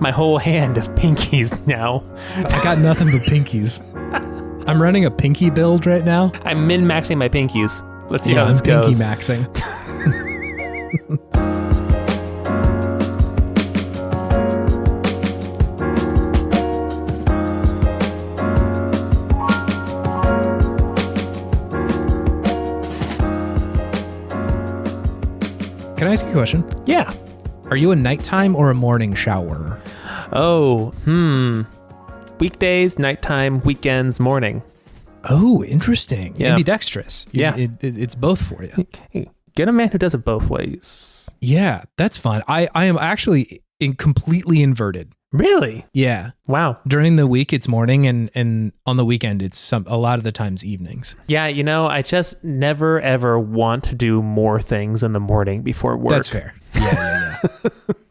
My whole hand is Pinkies now. I got nothing but Pinkies. I'm running a Pinkie build right now. I'm min-maxing my Pinkies. Let's see how this I'm Pinkie goes. maxing. Can I ask you a question? Yeah. Are you a nighttime or a morning showerer? Oh, Weekdays, nighttime, weekends, morning. Oh, interesting. Yeah. Ambidextrous. Yeah. It's both for you. Hey, get a man who does it both ways. Yeah, that's fun. I am actually completely inverted. Really? Yeah. Wow. During the week, it's morning, and on the weekend, it's a lot of the times evenings. Yeah, I just never, ever want to do more things in the morning before work. That's fair. Yeah.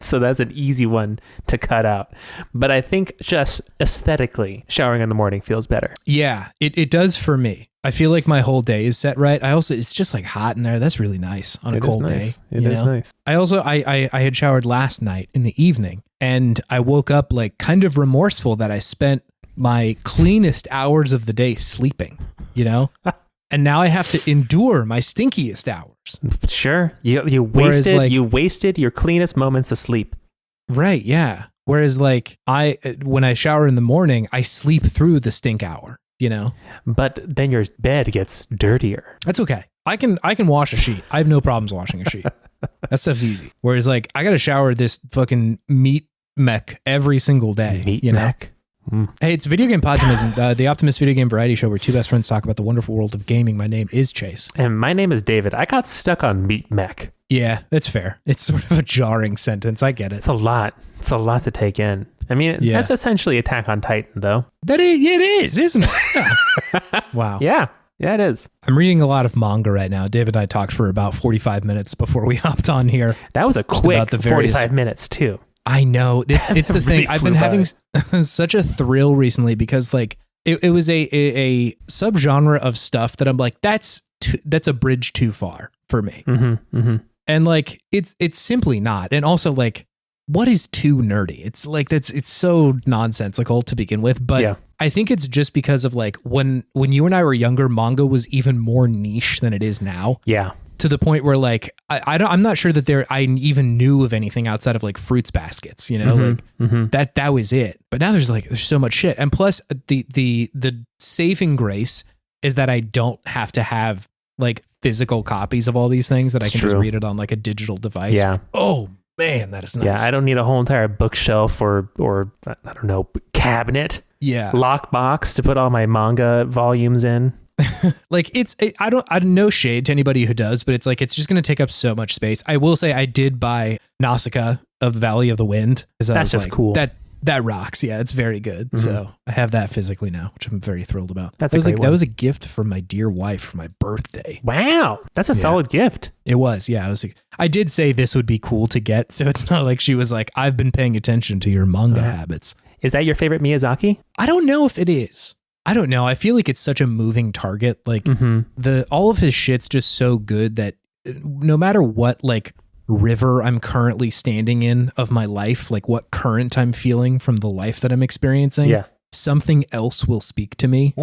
So that's an easy one to cut out. But I think just aesthetically, showering in the morning feels better. Yeah, it does for me. I feel like my whole day is set right. It's just like hot in there. That's really nice on a cold day. It is nice. I also, I had showered last night in the evening, and I woke up like kind of remorseful that I spent my cleanest hours of the day sleeping, and now I have to endure my stinkiest hours. Sure. You wasted your cleanest moments of sleep. Right. Yeah. Whereas like when I shower in the morning, I sleep through the stink hour, But then your bed gets dirtier. That's okay. I can wash a sheet. I have no problems washing a sheet. That stuff's easy. Whereas like I got to shower this fucking meat mech every single day. Meat mech. Hey, it's Video Game Podtimism, the Optimist video game variety show where two best friends talk about the wonderful world of gaming. My name is Chase. And my name is David. I got stuck on meat mech. Yeah, that's fair. It's sort of a jarring sentence. I get it. It's a lot. It's a lot to take in. I mean, that's essentially Attack on Titan, though. It is, isn't it? Yeah. Wow. Yeah, it is. I'm reading a lot of manga right now. David and I talked for about 45 minutes before we hopped on here. That was a quick 45 minutes, too. I know. It's the really thing. I've been having such a thrill recently because like it was a subgenre of stuff that I'm like, that's a bridge too far for me. And like it's simply not. And also like, what is too nerdy? It's like it's so nonsensical to begin with. But I think it's just because of like when you and I were younger, manga was even more niche than it is now. Yeah. To the point where like I'm not sure that I even knew of anything outside of like Fruits Baskets, that was it. But now there's so much shit, and plus the saving grace is that I don't have to have like physical copies of all these things, that I can just read it on like a digital device. Yeah. Oh man, that is nice. Yeah, I don't need a whole entire bookshelf or I don't know, cabinet. Yeah. Lockbox to put all my manga volumes in. Like I don't no shade to anybody who does, but it's like it's just going to take up so much space. I will say I did buy Nausicaa of the Valley of the Wind. That's just cool. That rocks. Yeah, it's very good. So I have that physically now, which I'm very thrilled about. That was a gift from my dear wife for my birthday. Wow, that's a solid gift. It was. Yeah, I did say this would be cool to get, so it's not like she was like, I've been paying attention to your manga habits. Is that your favorite Miyazaki? I don't know if it is. I don't know. I feel like it's such a moving target. Like all of his shit's just so good that no matter what like river I'm currently standing in of my life, like what current I'm feeling from the life that I'm experiencing, something else will speak to me.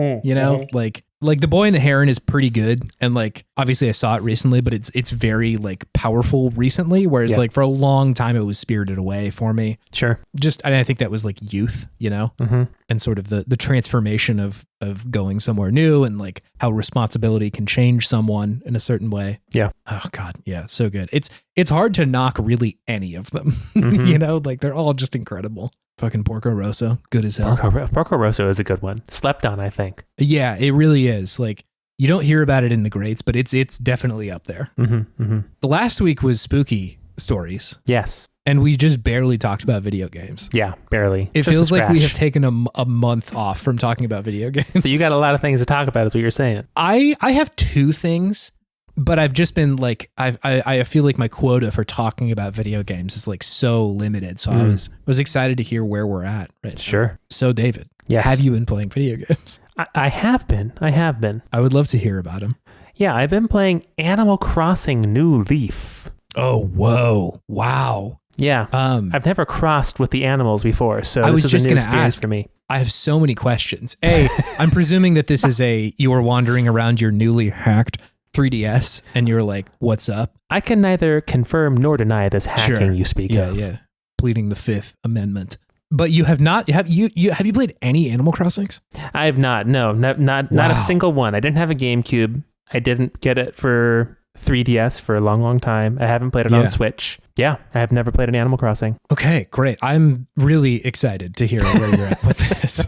Like The Boy and the Heron is pretty good, and like obviously I saw it recently, but it's very like powerful recently, whereas like for a long time it was spirited away for me. Sure. And I think that was like youth, and sort of the transformation of going somewhere new, and like how responsibility can change someone in a certain way. Yeah. Oh God. Yeah. So good. It's hard to knock really any of them, like they're all just incredible. Fucking Porco Rosso, good as hell. Porco Rosso is a good one. Slept on, I think. Yeah, it really is. Like, you don't hear about it in the greats, but it's definitely up there. The last week was spooky stories. Yes. And we just barely talked about video games. Yeah, barely. It feels like we have taken a month off from talking about video games. So you got a lot of things to talk about is what you're saying. I have two things, but I've just been like, I feel like my quota for talking about video games is like so limited. So I was excited to hear where we're at. Right. Sure. So David, have you been playing video games? I have been. I would love to hear about them. Yeah, I've been playing Animal Crossing New Leaf. Oh, whoa. Wow. Yeah. I've never crossed with the animals before, so I was this just is a new going to experience ask. for me. I have so many questions. I'm presuming that this is you are wandering around your newly hacked 3DS and you're like, what's up? I can neither confirm nor deny this hacking you speak of. Yeah. Pleading the Fifth Amendment. But you have not, have you played any Animal Crossings? I have not. No, not a single one. I didn't have a GameCube. I didn't get it for 3DS for a long, long time. I haven't played it on Switch. Yeah, I have never played an Animal Crossing. Okay, great. I'm really excited to hear where you're at with this.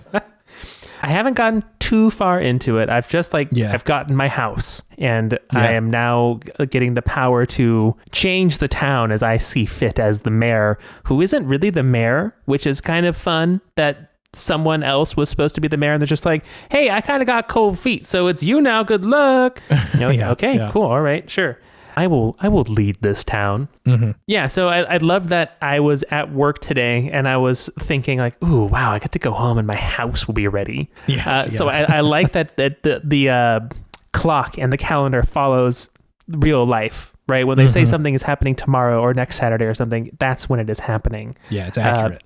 I haven't gotten too far into it. I've just I've gotten my house and I am now getting the power to change the town as I see fit as the mayor, who isn't really the mayor, which is kind of fun that someone else was supposed to be the mayor and they're just like, hey, I kind of got cold feet, so it's you now. Good luck. Okay, cool. All right, sure. I will lead this town. Mm-hmm. Yeah, so I love that I was at work today and I was thinking like, ooh, wow, I get to go home and my house will be ready. Yes. So I like that the clock and the calendar follows real life, right? When they say something is happening tomorrow or next Saturday or something, that's when it is happening. Yeah, it's accurate.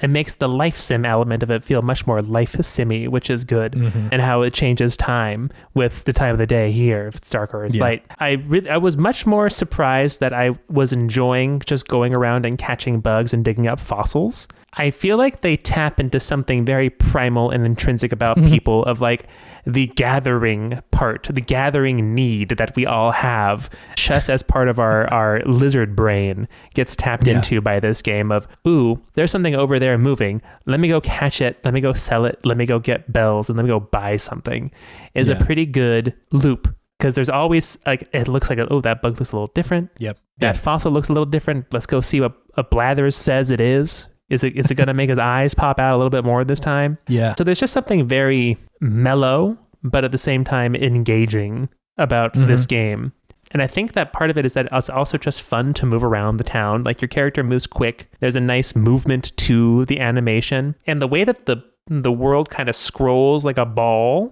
It makes the life sim element of it feel much more life simmy, which is good, and how it changes time with the time of the day here, if it's dark or it's light. I was much more surprised that I was enjoying just going around and catching bugs and digging up fossils. I feel like they tap into something very primal and intrinsic about people of like the gathering part, the gathering need that we all have just as part of our lizard brain gets tapped into by this game of, ooh, there's something over there moving. Let me go catch it. Let me go sell it. Let me go get bells and let me go buy something is a pretty good loop. Because there's always like, it looks like, that bug looks a little different. Yep. That fossil looks a little different. Let's go see what a Blathers says it is. Is it going to make his eyes pop out a little bit more this time? Yeah. So there's just something very mellow, but at the same time engaging about this game. And I think that part of it is that it's also just fun to move around the town. Like your character moves quick. There's a nice movement to the animation. And the way that the world kind of scrolls like a ball,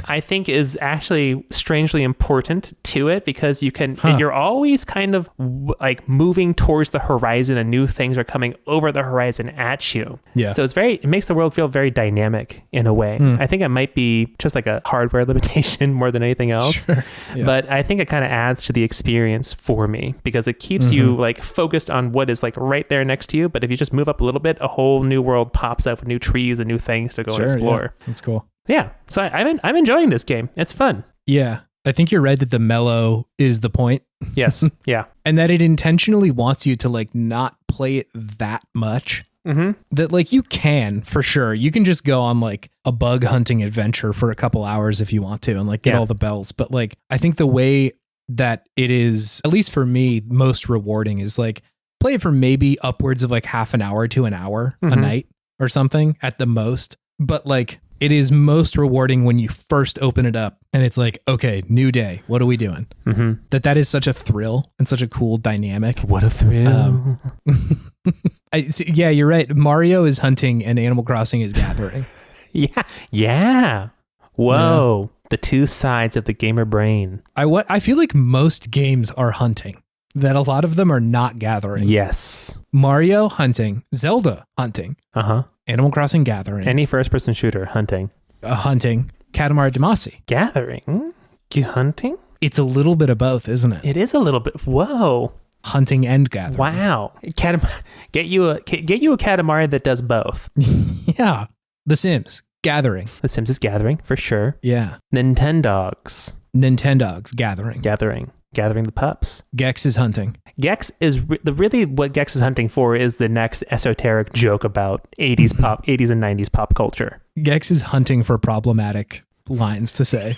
I think is actually strangely important to it because you're always kind of like moving towards the horizon and new things are coming over the horizon at you. Yeah. So it makes the world feel very dynamic in a way. I think it might be just like a hardware limitation more than anything else. Sure. Yeah. But I think it kind of adds to the experience for me because it keeps you like focused on what is like right there next to you. But if you just move up a little bit, a whole new world pops up with new trees and new things to go and explore. Yeah. That's cool. Yeah. So I'm enjoying this game. It's fun. Yeah. I think you're right that the mellow is the point. Yes. Yeah. And that it intentionally wants you to like not play it that much. That like you can for sure. You can just go on like a bug hunting adventure for a couple hours if you want to and like get all the bells. But like I think the way that it is, at least for me, most rewarding is like play it for maybe upwards of like half an hour to an hour a night or something at the most. But like it is most rewarding when you first open it up and it's like, okay, new day. What are we doing? That is such a thrill and such a cool dynamic. What a thrill. Yeah, you're right. Mario is hunting and Animal Crossing is gathering. Yeah. Whoa. Yeah. The two sides of the gamer brain. I feel like most games are hunting. That a lot of them are not gathering. Yes. Mario hunting, Zelda hunting. Animal Crossing gathering. Any first-person shooter hunting. Hunting. Katamari Damacy. Gathering? Hunting? It's a little bit of both, isn't it? It is a little bit. Whoa. Hunting and gathering. Wow. Get you a Katamari that does both. Yeah. The Sims. Gathering. The Sims is gathering, for sure. Yeah. Nintendogs. Gathering. Gathering the pups. Gex is hunting. Gex is really what Gex is hunting for is the next esoteric joke about 80s and 90s pop culture. Gex is hunting for problematic lines to say.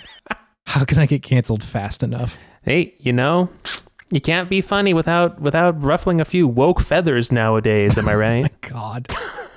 How can I get canceled fast enough? Hey, you can't be funny without ruffling a few woke feathers nowadays, am I right? Oh my God.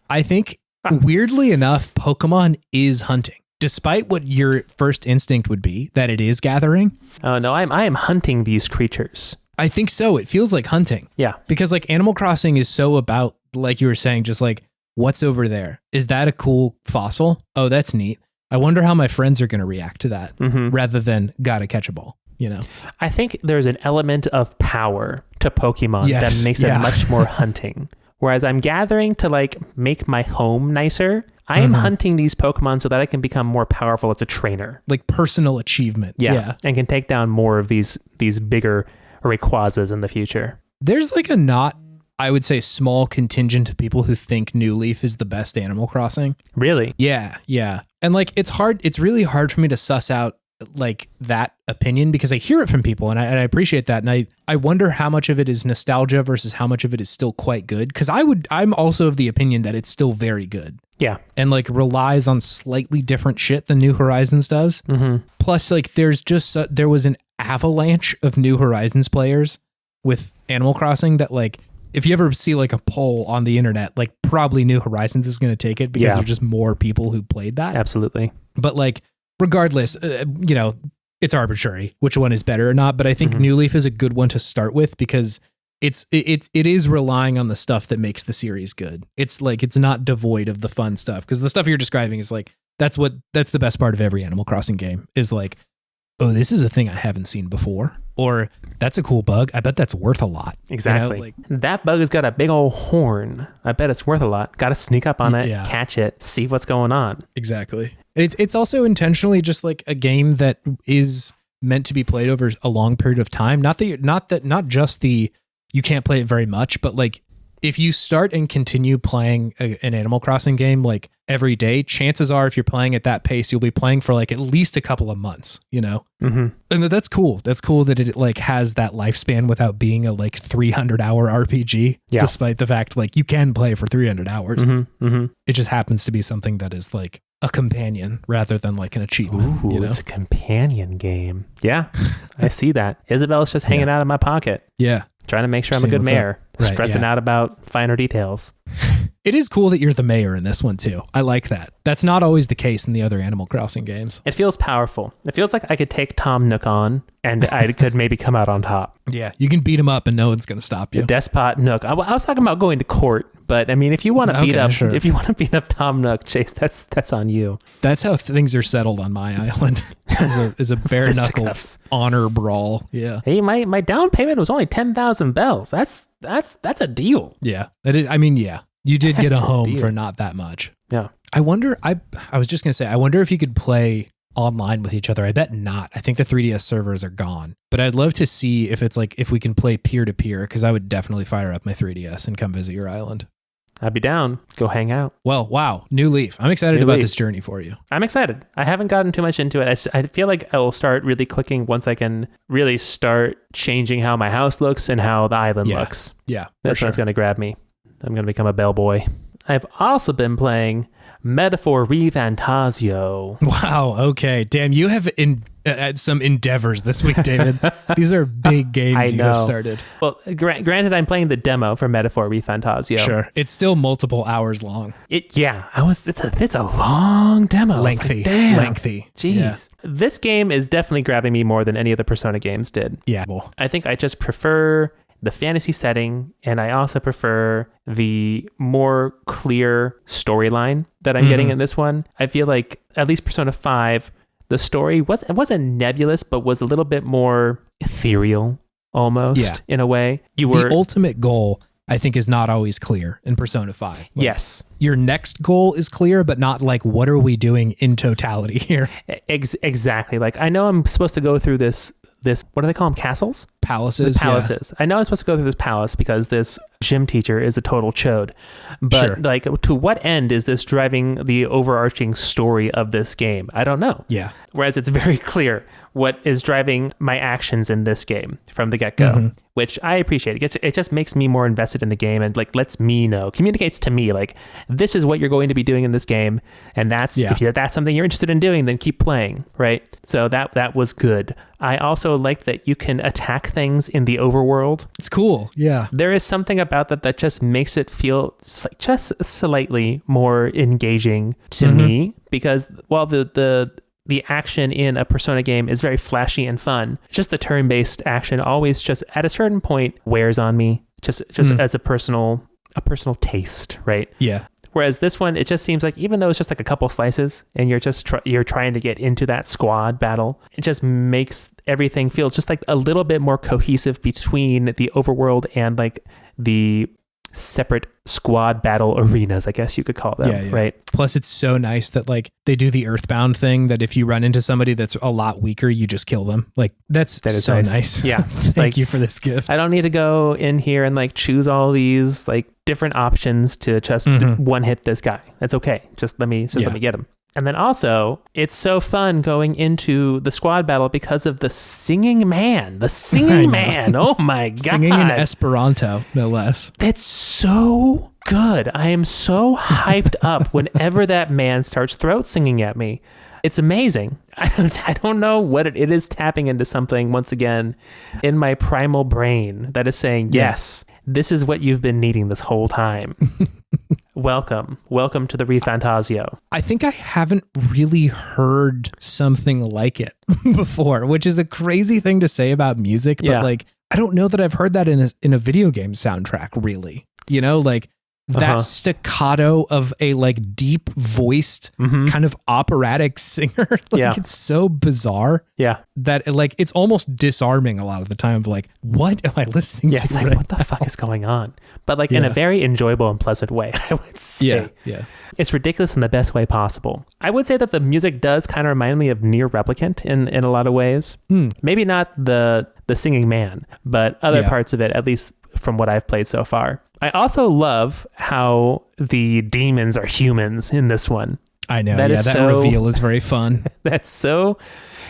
I think weirdly enough, Pokemon is hunting. Despite what your first instinct would be, that it is gathering. Oh no, I am hunting these creatures. I think so. It feels like hunting. Yeah. Because like Animal Crossing is so about, like you were saying, just like, what's over there? Is that a cool fossil? Oh, that's neat. I wonder how my friends are going to react to that rather than gotta catch a ball. you know? I think there's an element of power to Pokemon that makes it much more hunting. Whereas I'm gathering to like make my home nicer. I am hunting these Pokemon so that I can become more powerful as a trainer. Like personal achievement. Yeah. And can take down more of these bigger Rayquazas in the future. There's like a not, I would say, small contingent of people who think New Leaf is the best Animal Crossing. Really? Yeah. And like, it's really hard for me to suss out like that opinion because I hear it from people and I appreciate that. And I wonder how much of it is nostalgia versus how much of it is still quite good. Cause I'm also of the opinion that it's still very good. Yeah. And like relies on slightly different shit than New Horizons does. Plus like there was an avalanche of New Horizons players with Animal Crossing that like, if you ever see like a poll on the internet, like probably New Horizons is going to take it because there's just more people who played that. Absolutely. But like, regardless, you know, it's arbitrary which one is better or not. But I think New Leaf is a good one to start with because it is relying on the stuff that makes the series good. It's like, it's not devoid of the fun stuff because the stuff you're describing is like, that's the best part of every Animal Crossing game is like, oh, this is a thing I haven't seen before. Or that's a cool bug. I bet that's worth a lot. Exactly. You know, like, that bug has got a big old horn. I bet it's worth a lot. Got to sneak up on it, catch it, see what's going on. Exactly. It's also intentionally just like a game that is meant to be played over a long period of time. Not just you can't play it very much, but like if you start and continue playing an Animal Crossing game like every day, chances are if you're playing at that pace, you'll be playing for like at least a couple of months, you know? And that's cool. That's cool that it like has that lifespan without being a like 300-hour RPG, despite the fact like you can play for 300 hours. It just happens to be something that is like a companion rather than like an achievement. Ooh, you know? It's a companion game. Yeah, I see that. Isabella's just hanging out in my pocket. Yeah. Trying to make sure I'm a good mayor. Stressing out about finer details. It is cool that you're the mayor in this one too. I like that. That's not always the case in the other Animal Crossing games. It feels powerful. It feels like I could take Tom Nook on and I could maybe come out on top. Yeah, you can beat him up and no one's going to stop you. The despot Nook. I was talking about going to court, but I mean, if you want to beat up Tom Nook, Chase, that's on you. That's how things are settled on my island. is a bare knuckle honor brawl. Yeah. Hey, my down payment was only 10,000 bells. That's a deal. Yeah. Yeah. You did get a home for not that much. Yeah. I wonder, I was just going to say, I wonder if you could play online with each other. I bet not. I think the 3DS servers are gone. But I'd love to see if it's like, if we can play peer to peer, because I would definitely fire up my 3DS and come visit your island. I'd be down. Go hang out. Well, wow. New Leaf. I'm excited about this journey for you. I'm excited. I haven't gotten too much into it. I feel like I will start really clicking once I can really start changing how my house looks and how the island looks. Yeah. That's what's going to grab me. I'm going to become a bellboy. I've also been playing Metaphor Refantazio. Wow. Okay. Damn, you have some endeavors this week, David. These are big games you have started. Well, granted, I'm playing the demo for Metaphor Refantazio. Sure. It's still multiple hours long. It's a long demo. Lengthy. Like, damn. Lengthy. Jeez. Yeah. This game is definitely grabbing me more than any of the Persona games did. Yeah. Well, I think I just prefer the fantasy setting, and I also prefer the more clear storyline that I'm getting in this one. I feel like at least Persona 5, the story wasn't nebulous, but was a little bit more ethereal almost in a way. The ultimate goal, I think, is not always clear in Persona 5. Like, yes. Your next goal is clear, but not like, what are we doing in totality here? Exactly. Like, I know I'm supposed to go through this, what do they call them? Castles? Palaces. Palaces. Yeah. I know I'm supposed to go through this palace because this gym teacher is a total chode. But like, to what end is this driving the overarching story of this game? I don't know. Yeah. Whereas it's very clear what is driving my actions in this game from the get-go, which I appreciate. It just makes me more invested in the game and like lets me know, communicates to me like, this is what you're going to be doing in this game, and if that's something you're interested in doing, then keep playing, right? So that was good. I also like that you can attack things in the overworld. It's cool. Yeah. There is something about that just makes it feel just slightly more engaging to me, because while the action in a Persona game is very flashy and fun, just the turn-based action always just at a certain point wears on me, just as a personal taste, right? Yeah. Whereas this one, it just seems like even though it's just like a couple slices and you're just you're trying to get into that squad battle, it just makes everything feel just like a little bit more cohesive between the overworld and like the separate squad battle arenas, I guess you could call them, right? Plus, it's so nice that like they do the Earthbound thing that if you run into somebody that's a lot weaker, you just kill them. Like that is so nice. Yeah. Thank you for this gift. I don't need to go in here and like choose all these like different options to just one hit this guy. That's okay. Just let me get him. And then also, it's so fun going into the squad battle because of the singing man. The singing man. Oh my God. Singing in Esperanto, no less. That's so good. I am so hyped up whenever that man starts throat singing at me. It's amazing. I don't know what it is tapping into something once again in my primal brain that is saying, yes, this is what you've been needing this whole time. Welcome to the Refantazio. I think I haven't really heard something like it before, which is a crazy thing to say about music, but like, I don't know that I've heard that in a video game soundtrack, really. You know, like that staccato of a like deep voiced kind of operatic singer. Like it's so bizarre. Yeah. That like, it's almost disarming a lot of the time of like, what am I listening to? It's like, what the fuck is going on? But like in a very enjoyable and pleasant way, I would say. Yeah. It's ridiculous in the best way possible. I would say that the music does kind of remind me of Near Replicant in a lot of ways. Maybe not the singing man, but other parts of it, at least from what I've played so far. I also love how the demons are humans in this one. I know. That reveal is very fun. That's so...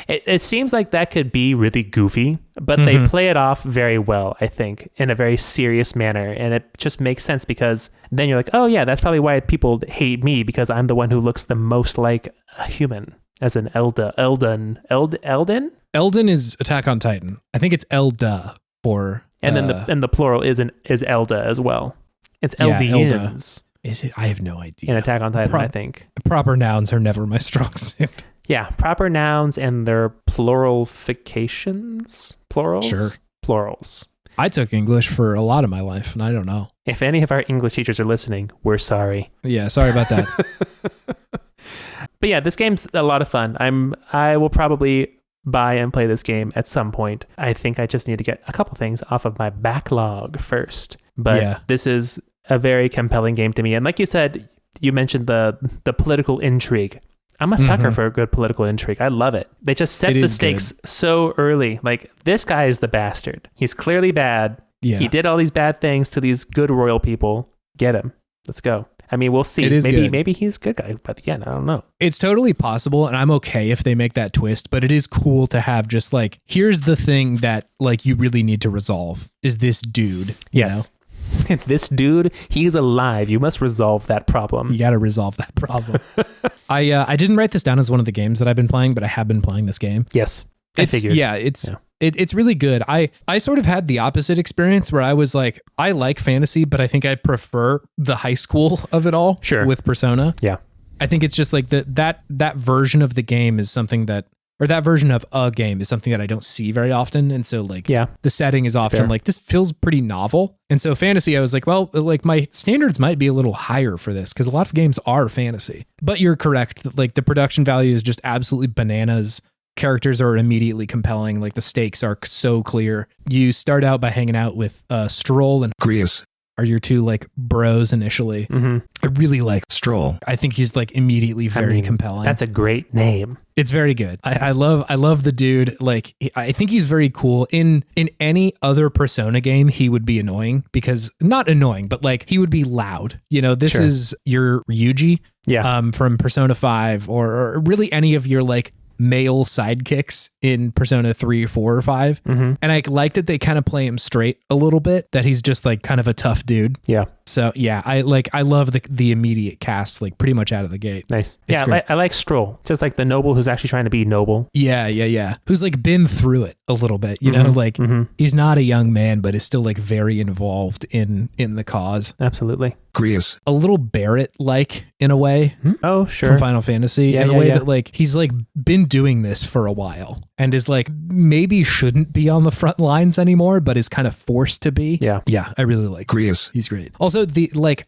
It seems like that could be really goofy, but they play it off very well, I think, in a very serious manner. And it just makes sense because then you're like, oh yeah, that's probably why people hate me, because I'm the one who looks the most like a human, as an Elden? Elden is Attack on Titan. I think it's Elda or... And then the plural is Elda as well. It's Eldians. Is it? I have no idea. In Attack on Titan, I think. Proper nouns are never my strong suit. Yeah, proper nouns and their pluralifications? Plurals? Sure. Plurals. I took English for a lot of my life, and I don't know. If any of our English teachers are listening, we're sorry. Yeah, sorry about that. But yeah, this game's a lot of fun. I will probably buy and play this game at some point. I think I just need to get a couple things off of my backlog first. But this is a very compelling game to me. And like you said, you mentioned the political intrigue. I'm a sucker for a good political intrigue. I love it. They just set the stakes so early. Like, this guy is the bastard. He's clearly bad. Yeah. He did all these bad things to these good royal people. Get him. Let's go. I mean, we'll see. Maybe he's a good guy, but again, I don't know. It's totally possible, and I'm okay if they make that twist, but it is cool to have just like, here's the thing that like you really need to resolve is this dude. You know? This dude, he's alive. You must resolve that problem. You got to resolve that problem. I didn't write this down as one of the games that I've been playing, but I have been playing this game. Yes. I figured. It's really good. I sort of had the opposite experience where I was like, I like fantasy, but I think I prefer the high school of it all with Persona. Yeah. I think it's just like that version of the game is something that, or that version of a game is something that I don't see very often. And so like, the setting is often like, this feels pretty novel. And so fantasy, I was like, well, like my standards might be a little higher for this because a lot of games are fantasy. But you're correct. Like the production value is just absolutely bananas. Characters are immediately compelling. Like the stakes are so clear. You start out by hanging out with Stroll and Grius. Are your two like bros initially. I really like Stroll. I think he's like immediately very compelling. That's a great name. It's very good. I love the dude. Like, I think he's very cool. In any other Persona game, he would be annoying because not annoying, but like he would be loud. You know, this is your Yuji from Persona 5 or really any of your like male sidekicks in Persona 3, 4, or 5. And I like that they kind of play him straight a little bit, that he's just like kind of a tough dude. Yeah. So yeah, I love the immediate cast, like pretty much out of the gate. Nice. I like Stroll, just like the noble who's actually trying to be noble. Yeah. Who's like been through it a little bit, you know, like he's not a young man, but is still like very involved in the cause. Absolutely. Grius. A little Barrett-like in a way. Oh, sure. From Final Fantasy in a way that like he's like been doing this for a while. and is like maybe shouldn't be on the front lines anymore, but is kind of forced to be. Yeah, I really like Grius. He's great. Also,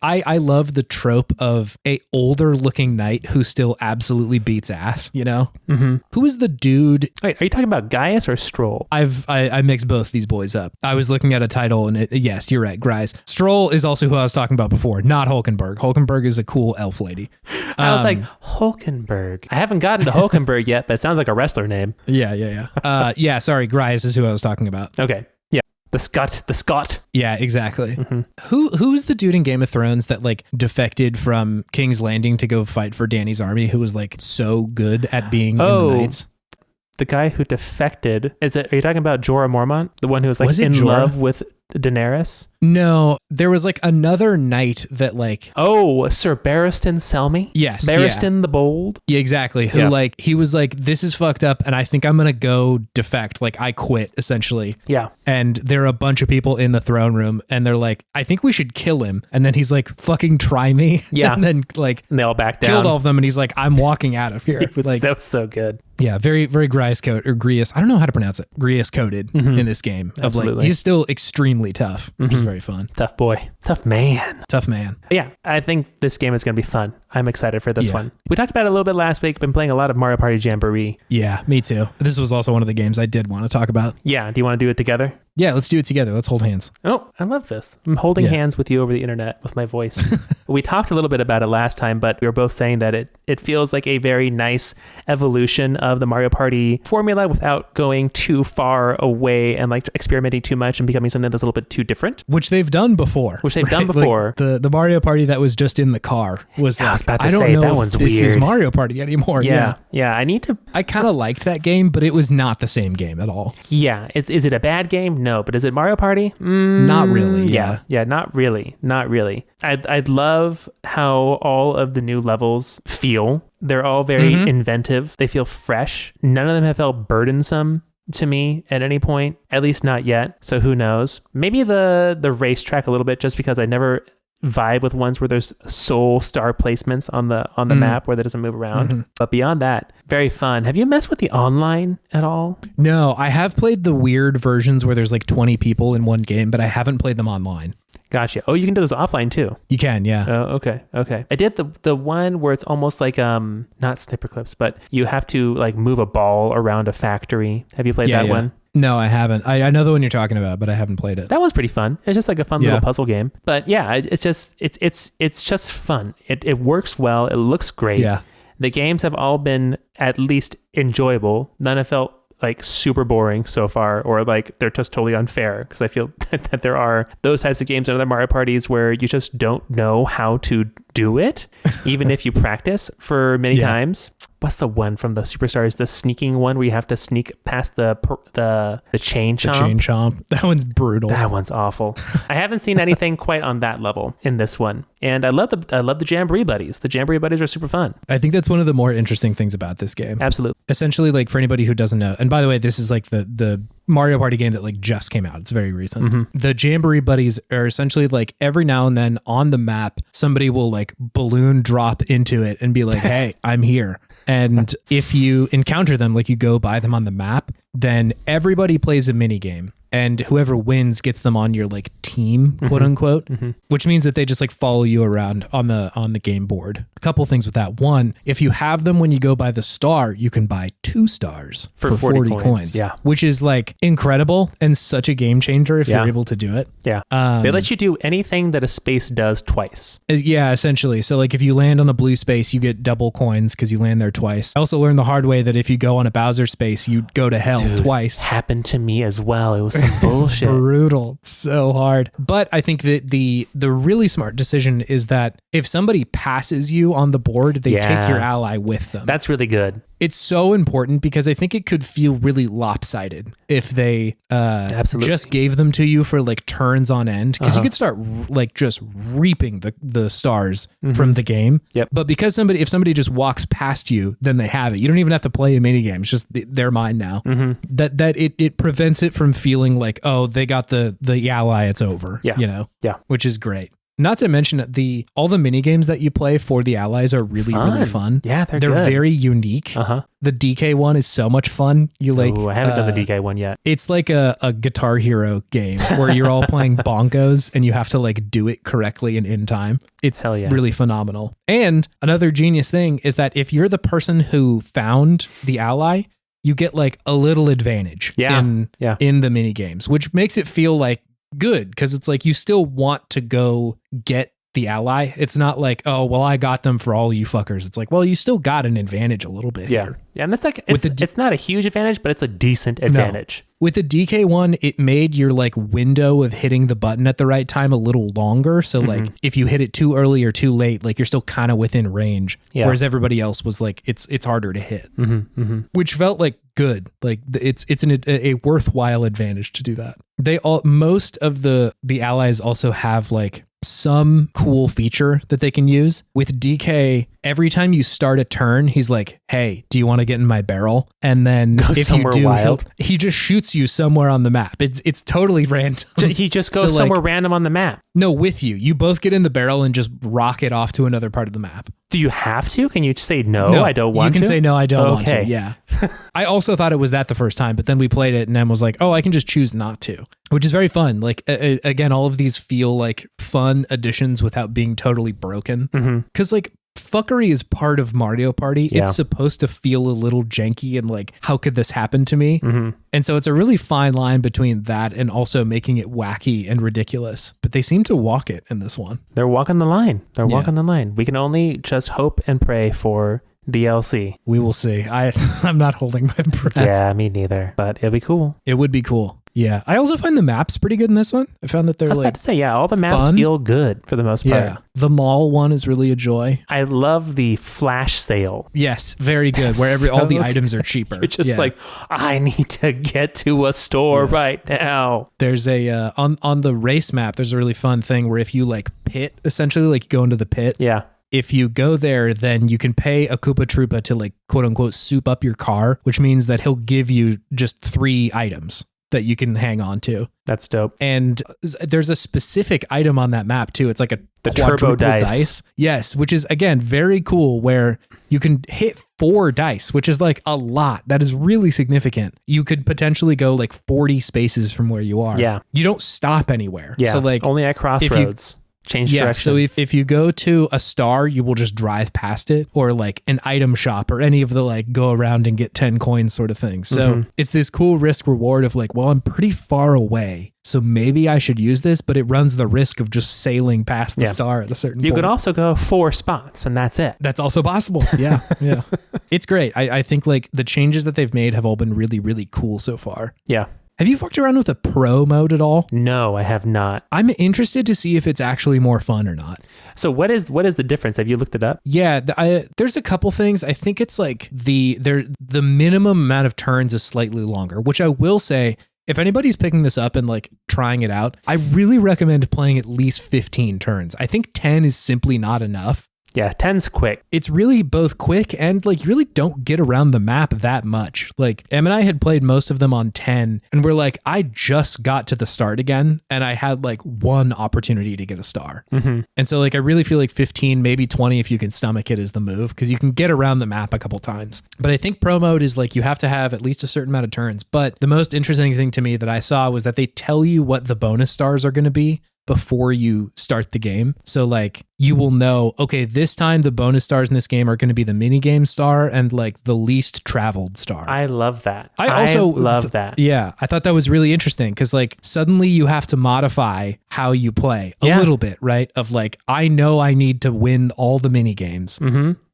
I love the trope of a older looking knight who still absolutely beats ass, you know? Mm-hmm. Who is the dude? Wait, are you talking about Gaius or Stroll? I mixed both these boys up. I was looking at a title and yes, you're right, Grice. Stroll is also who I was talking about before, not Hulkenberg. Hulkenberg is a cool elf lady. I was like, Hulkenberg. I haven't gotten to Hulkenberg yet, but it sounds like a wrestler name. Yeah, sorry, Grice is who I was talking about. Okay. Yeah. The Scot. Yeah, exactly. Mm-hmm. Who's the dude in Game of Thrones that like defected from King's Landing to go fight for Dany's army who was like so good at being in the Knights? The guy who defected, are you talking about Jorah Mormont? The one who was like in love with Daenerys? No, there was like another knight that like... Oh, Sir Barristan Selmy? Yes. Barristan the Bold? Yeah, exactly. Who like, he was like, this is fucked up and I think I'm going to go defect. Like I quit essentially. Yeah. And there are a bunch of people in the throne room and they're like, I think we should kill him. And then he's like, fucking try me. Yeah. And then like... And they all back down. Killed all of them and he's like, I'm walking out of here. Like, that was so good. Yeah, very, very Grius I don't know how to pronounce it. Grius coded in this game. Of Absolutely. Like, he's still extremely tough, which is very fun. Tough boy. Tough man. Yeah, I think this game is going to be fun. I'm excited for this one. We talked about it a little bit last week. Been playing a lot of Mario Party Jamboree. Yeah, me too. This was also one of the games I did want to talk about. Yeah, do you want to do it together? Yeah, let's do it together. Let's hold hands. Oh, I love this. I'm holding hands with you over the internet with my voice. We talked a little bit about it last time, but we were both saying that it feels like a very nice evolution of the Mario Party formula without going too far away and like experimenting too much and becoming something that's a little bit too different. Which they've done before. Like the Mario Party that was just in the car was like, I don't know that one's if this is Mario Party anymore. Yeah. I kind of liked that game, but it was not the same game at all. Yeah. Is it a bad game? No. But is it Mario Party? Not really. Yeah, not really. I'd love how all of the new levels feel. They're all very inventive. They feel fresh. None of them have felt burdensome to me at any point, at least not yet. So who knows? Maybe the racetrack a little bit, just because I never vibe with ones where there's sole star placements on the map where that doesn't move around. But beyond that, very fun. Have you messed with the online at all? No, I have played the weird versions where there's like 20 people in one game, but I haven't played them online. Gotcha. Oh, you can do those offline too. You can, yeah. Oh, okay. I did the one where it's almost like not snipper clips, but you have to like move a ball around a factory. Have you played that one? No, I haven't. I know the one you're talking about, but I haven't played it. That was pretty fun. It's just like a fun little puzzle game. But yeah, it's just fun. It works well. It looks great. Yeah. The games have all been at least enjoyable. None have felt like super boring so far, or like they're just totally unfair, because I feel that there are those types of games in other Mario parties where you just don't know how to do it, even if you practice for many times. What's the one from the Superstars? The sneaking one where you have to sneak past the chain chomp. The chain chomp. That one's brutal. That one's awful. I haven't seen anything quite on that level in this one, and I love the Jamboree buddies. The Jamboree buddies are super fun. I think that's one of the more interesting things about this game. Absolutely. Essentially, like for anybody who doesn't know, and by the way, this is like the Mario Party game that like just came out. It's very recent. The Jamboree buddies are essentially like every now and then on the map, somebody will like balloon drop into it and be like, hey, I'm here. And if you encounter them, like you go by them on the map, then everybody plays a mini game. And whoever wins gets them on your like team, quote unquote, which means that they just like follow you around on the game board. A couple things with that. One, if you have them when you go by the star, you can buy 2 stars for 40 coins. Yeah. Which is like incredible and such a game changer if you're able to do it. Yeah. They let you do anything that a space does twice. Yeah, essentially. So like if you land on a blue space, you get double coins because you land there twice. I also learned the hard way that if you go on a Bowser space, you go to hell twice. Happened to me as well. It was some bullshit. It's brutal. It's so hard. But I think that the really smart decision is that if somebody passes you on the board, they take your ally with them. That's really good. It's so important because I think it could feel really lopsided if they just gave them to you for like turns on end, because you could start like just reaping the stars from the game. Yep. But because if somebody just walks past you, then they have it. You don't even have to play a mini game. It's just they're mine now. That it prevents it from feeling like, oh, they got the ally, it's over. Yeah. You know? Yeah. Which is great. Not to mention all the mini games that you play for the allies are really fun. Yeah, they're good. Very unique. The DK one is so much fun. I haven't done the DK one yet. It's like a Guitar Hero game where you're all playing bongos and you have to like do it correctly and in time. It's really phenomenal. And another genius thing is that if you're the person who found the ally, you get like a little advantage in the mini games, which makes it feel like good because it's like you still want to go get the ally. It's not like, oh, well, I got them for all you fuckers. It's like, well, you still got an advantage a little bit here. Yeah, and that's like, it's not a huge advantage, but it's a decent advantage. No. With the DK one, it made your like window of hitting the button at the right time a little longer. So like if you hit it too early or too late, like you're still kind of within range. Yeah. Whereas everybody else was like, it's harder to hit, which felt like good. Like it's a worthwhile advantage to do that. Most of the allies also have like some cool feature that they can use. With DK, every time you start a turn, he's like, hey, do you want to get in my barrel? And then if you do, he just shoots you somewhere on the map. It's totally random. He just goes somewhere random on the map. No, with you. You both get in the barrel and just rocket off to another part of the map. Do you have to? Can you say no, I don't want to? You can say no, I don't want to. Yeah. I also thought it was that the first time, but then we played it and Em was like, oh, I can just choose not to, which is very fun. Like, again, all of these feel like fun additions without being totally broken. Because like fuckery is part of Mario Party. Yeah. It's supposed to feel a little janky and like, how could this happen to me? And so it's a really fine line between that and also making it wacky and ridiculous. But they seem to walk it in this one. They're walking the line. Walking the line. We can only just hope and pray for DLC. We will see. I'm not holding my breath. Yeah, me neither. But it'll be cool. It would be cool. Yeah. I also find the maps pretty good in this one. I found that they're about to say, all the maps feel good for the most part. Yeah. The mall one is really a joy. I love the flash sale. Yes, very good. Where all the items are cheaper. It's just like, I need to get to a store right now. There's a, on the race map, there's a really fun thing where if you like pit, essentially like you go into the pit. Yeah. If you go there, then you can pay a Koopa Troopa to like quote unquote soup up your car, which means that he'll give you just 3 items that you can hang on to. That's dope. And there's a specific item on that map too. It's like the turbo dice. Yes, which is again very cool where you can hit 4 dice, which is like a lot. That is really significant. You could potentially go like 40 spaces from where you are. Yeah. You don't stop anywhere. Yeah. So like only at crossroads. Change direction. So if you go to a star, you will just drive past it, or like an item shop or any of the like go around and get 10 coins sort of thing. So it's this cool risk reward of like, well, I'm pretty far away, so maybe I should use this, but it runs the risk of just sailing past the star at a certain point. You could also go 4 spots and that's it. That's also possible. Yeah. Yeah. It's great. I think like the changes that they've made have all been really, really cool so far. Yeah. Have you fucked around with a pro mode at all? No, I have not. I'm interested to see if it's actually more fun or not. So what is the difference? Have you looked it up? Yeah, there's a couple things. I think it's like the minimum amount of turns is slightly longer, which I will say, if anybody's picking this up and like trying it out, I really recommend playing at least 15 turns. I think 10 is simply not enough. Yeah, 10's quick. It's really both quick and like you really don't get around the map that much. Like Em and I had played most of them on 10 and we're like, I just got to the start again and I had like 1 opportunity to get a star. And so like I really feel like 15, maybe 20 if you can stomach it is the move, because you can get around the map a couple times. But I think pro mode is like you have to have at least a certain amount of turns. But the most interesting thing to me that I saw was that they tell you what the bonus stars are going to be before you start the game. So like you will know, okay, this time the bonus stars in this game are going to be the mini game star and like the least traveled star. I love that. I also love that. Yeah. I thought that was really interesting because like suddenly you have to modify how you play a little bit, right? Of like, I know I need to win all the mini games.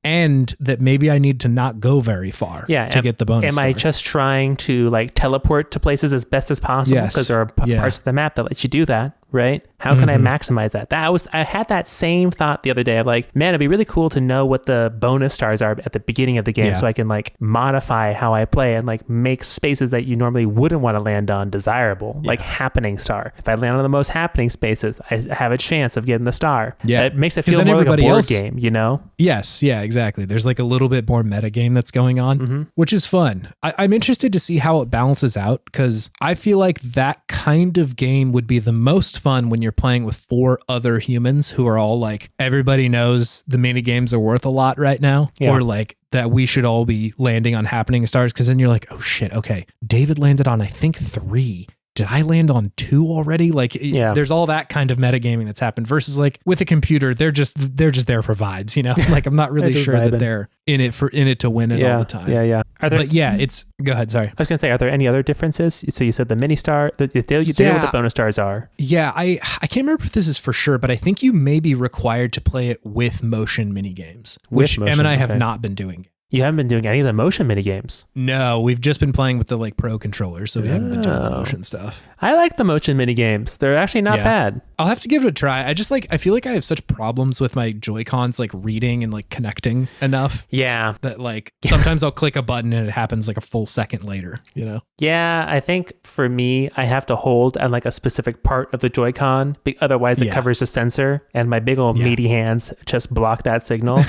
And that maybe I need to not go very far to get the bonus star. I just trying to like teleport to places as best as possible? Because there are parts of the map that let you do that, right? How can I maximize that? I had that same thought the other day of like, man, it'd be really cool to know what the bonus stars are at the beginning of the game so I can like modify how I play and like make spaces that you normally wouldn't want to land on desirable, like happening star. If I land on the most happening spaces, I have a chance of getting the star. Yeah. It makes it feel more like a board game, you know? Yes. Yeah, exactly. There's like a little bit more meta game that's going on, which is fun. I'm interested to see how it balances out because I feel like that kind of game would be the most fun when you're you're playing with 4 other humans who are all like, everybody knows the mini games are worth a lot right now, or like that we should all be landing on happening stars. Cause then you're like, oh shit, okay, David landed on, I think 3. Did I land on 2 already? Like, there's all that kind of metagaming that's happened versus like with a computer, they're just there for vibes, you know? Like, I'm not really sure that they're in it to win it all the time. Yeah. Go ahead. Sorry. I was going to say, are there any other differences? So you said the mini star, you know what the bonus stars are. Yeah. I can't remember if this is for sure, but I think you may be required to play it with motion mini games, which Em and I have not been doing. You haven't been doing any of the motion mini games. No, we've just been playing with the like pro controllers, so we haven't been doing the motion stuff. I like the motion mini games. They're actually not bad. I'll have to give it a try. I feel like I have such problems with my Joy-Cons like reading and like connecting enough. Yeah. That like sometimes I'll click a button and it happens like a full second later, you know? Yeah, I think for me, I have to hold at like a specific part of the Joy-Con, otherwise it covers the sensor, and my big old meaty hands just block that signal.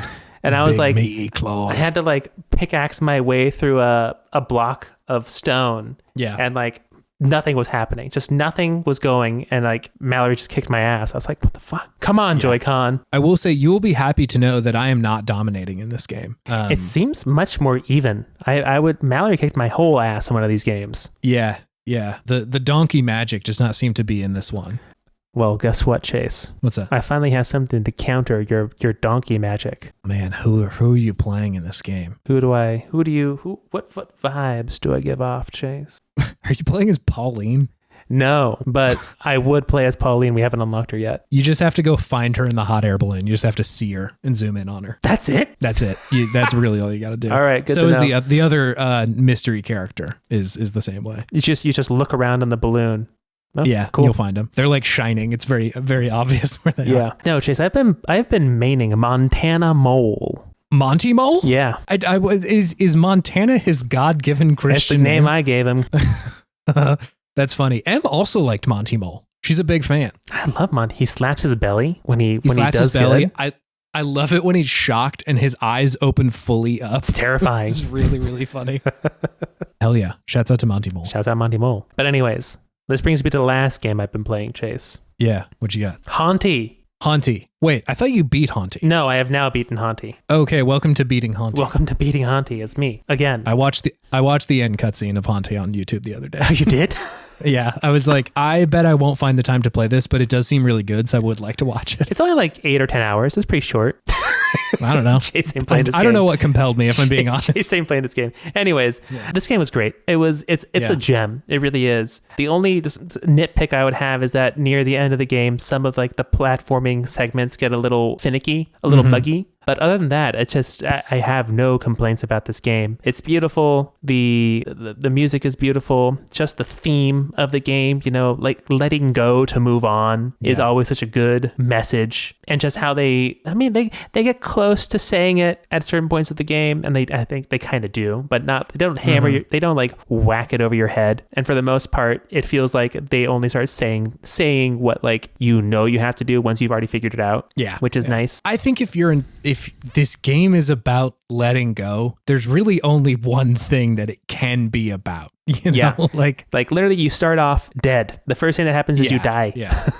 And I was like, I had to like pickaxe my way through a block of stone. Yeah. And like nothing was happening. Just nothing was going. And like Mallory just kicked my ass. I was like, what the fuck? Come on, Joy-Con. I will say you will be happy to know that I am not dominating in this game. It seems much more even. Mallory kicked my whole ass in one of these games. Yeah. Yeah. The donkey magic does not seem to be in this one. Well, guess what, Chase? What's that? I finally have something to counter your donkey magic. Man, who are you playing in this game? What vibes do I give off, Chase? Are you playing as Pauline? No, but I would play as Pauline. We haven't unlocked her yet. You just have to go find her in the hot air balloon. You just have to see her and zoom in on her. That's it? That's it. That's really all you got to do. All right, good so to is know. the other mystery character is the same way. You just look around in the balloon. Oh, yeah, cool. You'll find them. They're like shining. It's very, very obvious where they are. No, Chase, I've been maining Montana Mole. Monty Mole? Yeah. Is Montana his God-given Christian That's the name I gave him. That's funny. Em also liked Monty Mole. She's a big fan. I love Monty. He slaps his belly when he slaps does his belly. Good. I love it when he's shocked and his eyes open fully up. It's terrifying. It's really, really funny. Hell yeah. Shouts out to Monty Mole. Shouts out Monty Mole. But anyways, this brings me to the last game I've been playing, Chase. Yeah. What you got? Hauntii. Wait, I thought you beat Hauntii. No, I have now beaten Hauntii. Okay, welcome to beating Hauntii. Welcome to beating Hauntii. It's me again. I watched the end cutscene of Hauntii on YouTube the other day. Oh, you did? Yeah, I was like, I bet I won't find the time to play this, but it does seem really good, so I would like to watch it. It's only like 8 or 10 hours. It's pretty short. I don't know. Chase ain't playing this game. I don't know what compelled me, if I'm being honest. Chase ain't playing this game. Anyways, This game was great. It's a gem. It really is. The only nitpick I would have is that near the end of the game, some of like the platforming segments get a little finicky, a little buggy. But other than that, it's just I have no complaints about this game. It's beautiful. The music is beautiful. Just the theme of the game, like letting go to move on is always such a good message. And just how they get close to saying it at certain points of the game, and I think they kind of do, but not. They don't hammer they don't like whack it over your head. And for the most part, it feels like they only start saying what you have to do once you've already figured it out. Yeah, which is nice. I think if this game is about letting go, there's really only one thing that it can be about. Like literally, you start off dead. The first thing that happens is you die. Yeah,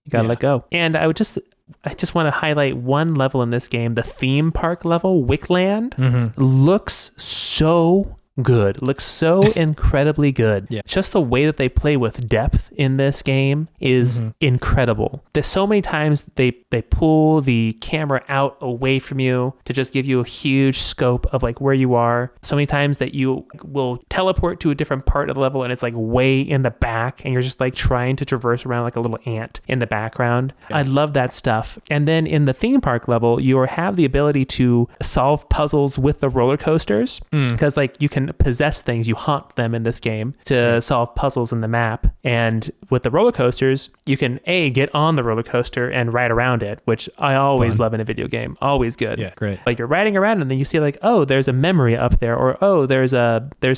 you gotta let go. And I just want to highlight one level in this game. The theme park level, Wickland, looks so good. Looks so incredibly good. Yeah. Just the way that they play with depth in this game is incredible. There's so many times they pull the camera out away from you to just give you a huge scope of like where you are. So many times that you will teleport to a different part of the level and it's like way in the back and you're just like trying to traverse around like a little ant in the background. Yeah. I love that stuff. And then in the theme park level, you have the ability to solve puzzles with the roller coasters because like you can possess things, you haunt them in this game to solve puzzles in the map. And with the roller coasters, you can get on the roller coaster and ride around it, which I always love in a video game. Always good. Yeah, great. Like you're riding around and then you see like, oh, there's a memory up there, or oh, there's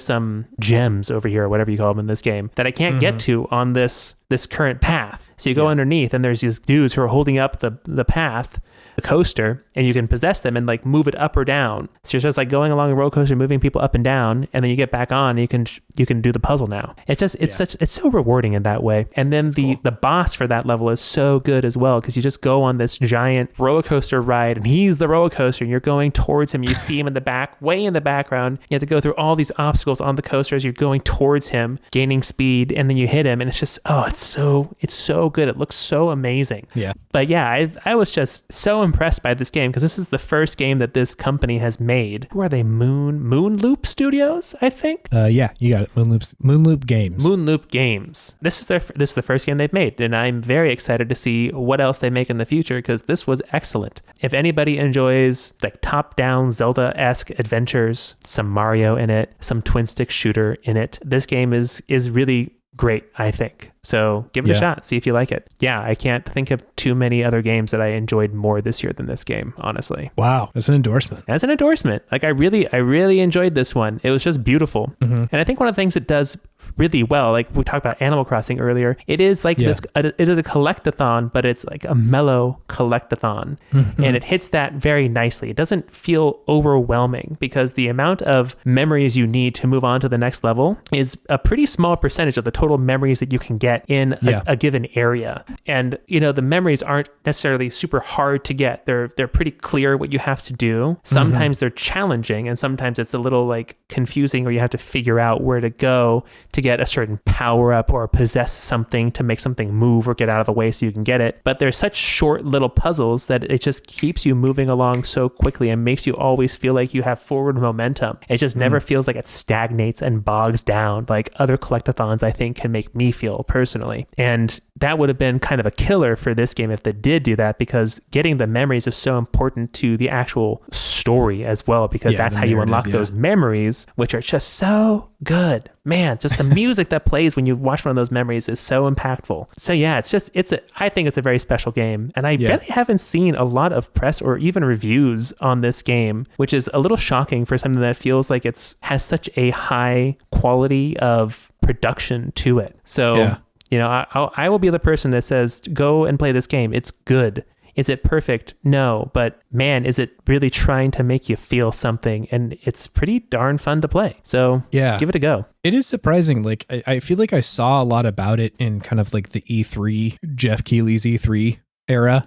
some gems over here, or whatever you call them in this game that I can't get to on this current path. So you go underneath and there's these dudes who are holding up the path a coaster and you can possess them and like move it up or down. So you're just like going along a roller coaster, moving people up and down, and then you get back on and you can do the puzzle now. It's just, it's so rewarding in that way. And then the boss for that level is so good as well, because you just go on this giant roller coaster ride and he's the roller coaster and you're going towards him. You see him in the back, way in the background. You have to go through all these obstacles on the coaster as you're going towards him, gaining speed, and then you hit him and it's just, it's so good. It looks so amazing. Yeah. But yeah, I was just so impressed by this game because this is the first game that this company has made. Who are they? Moonloop Studios, I think? Yeah, you got it. Moonloop Games. Moonloop Games. This is the first game they've made, and I'm very excited to see what else they make in the future because this was excellent. If anybody enjoys like top-down Zelda-esque adventures, some Mario in it, some twin-stick shooter in it, this game is really great, I think. So give it a shot, see if you like it. Yeah, I can't think of too many other games that I enjoyed more this year than this game, honestly. Wow, that's an endorsement. That's an endorsement. Like I really enjoyed this one. It was just beautiful. Mm-hmm. And I think one of the things it does really well, like we talked about Animal Crossing earlier, it is like this, it is a collectathon, but it's like a mellow collectathon. Mm-hmm. And it hits that very nicely. It doesn't feel overwhelming because the amount of memories you need to move on to the next level is a pretty small percentage of the total memories that you can get in a given area. And, the memories aren't necessarily super hard to get. They're pretty clear what you have to do. Sometimes they're challenging and sometimes it's a little like confusing or you have to figure out where to go to get a certain power up or possess something to make something move or get out of the way so you can get it. But they're such short little puzzles that it just keeps you moving along so quickly and makes you always feel like you have forward momentum. It just never feels like it stagnates and bogs down like other collectathons I think can make me feel personally. And that would have been kind of a killer for this game if they did do that, because getting the memories is so important to the actual story as well, because that's how you unlock those memories, which are just so good. Man, just the music that plays when you watch one of those memories is so impactful. So yeah, I think it's a very special game. And I really haven't seen a lot of press or even reviews on this game, which is a little shocking for something that feels like has such a high quality of production to it. So, I will be the person that says, go and play this game. It's good. Is it perfect? No. But man, is it really trying to make you feel something? And it's pretty darn fun to play. So give it a go. It is surprising. Like, I feel like I saw a lot about it in kind of like the E3, Jeff Keighley's E3 era.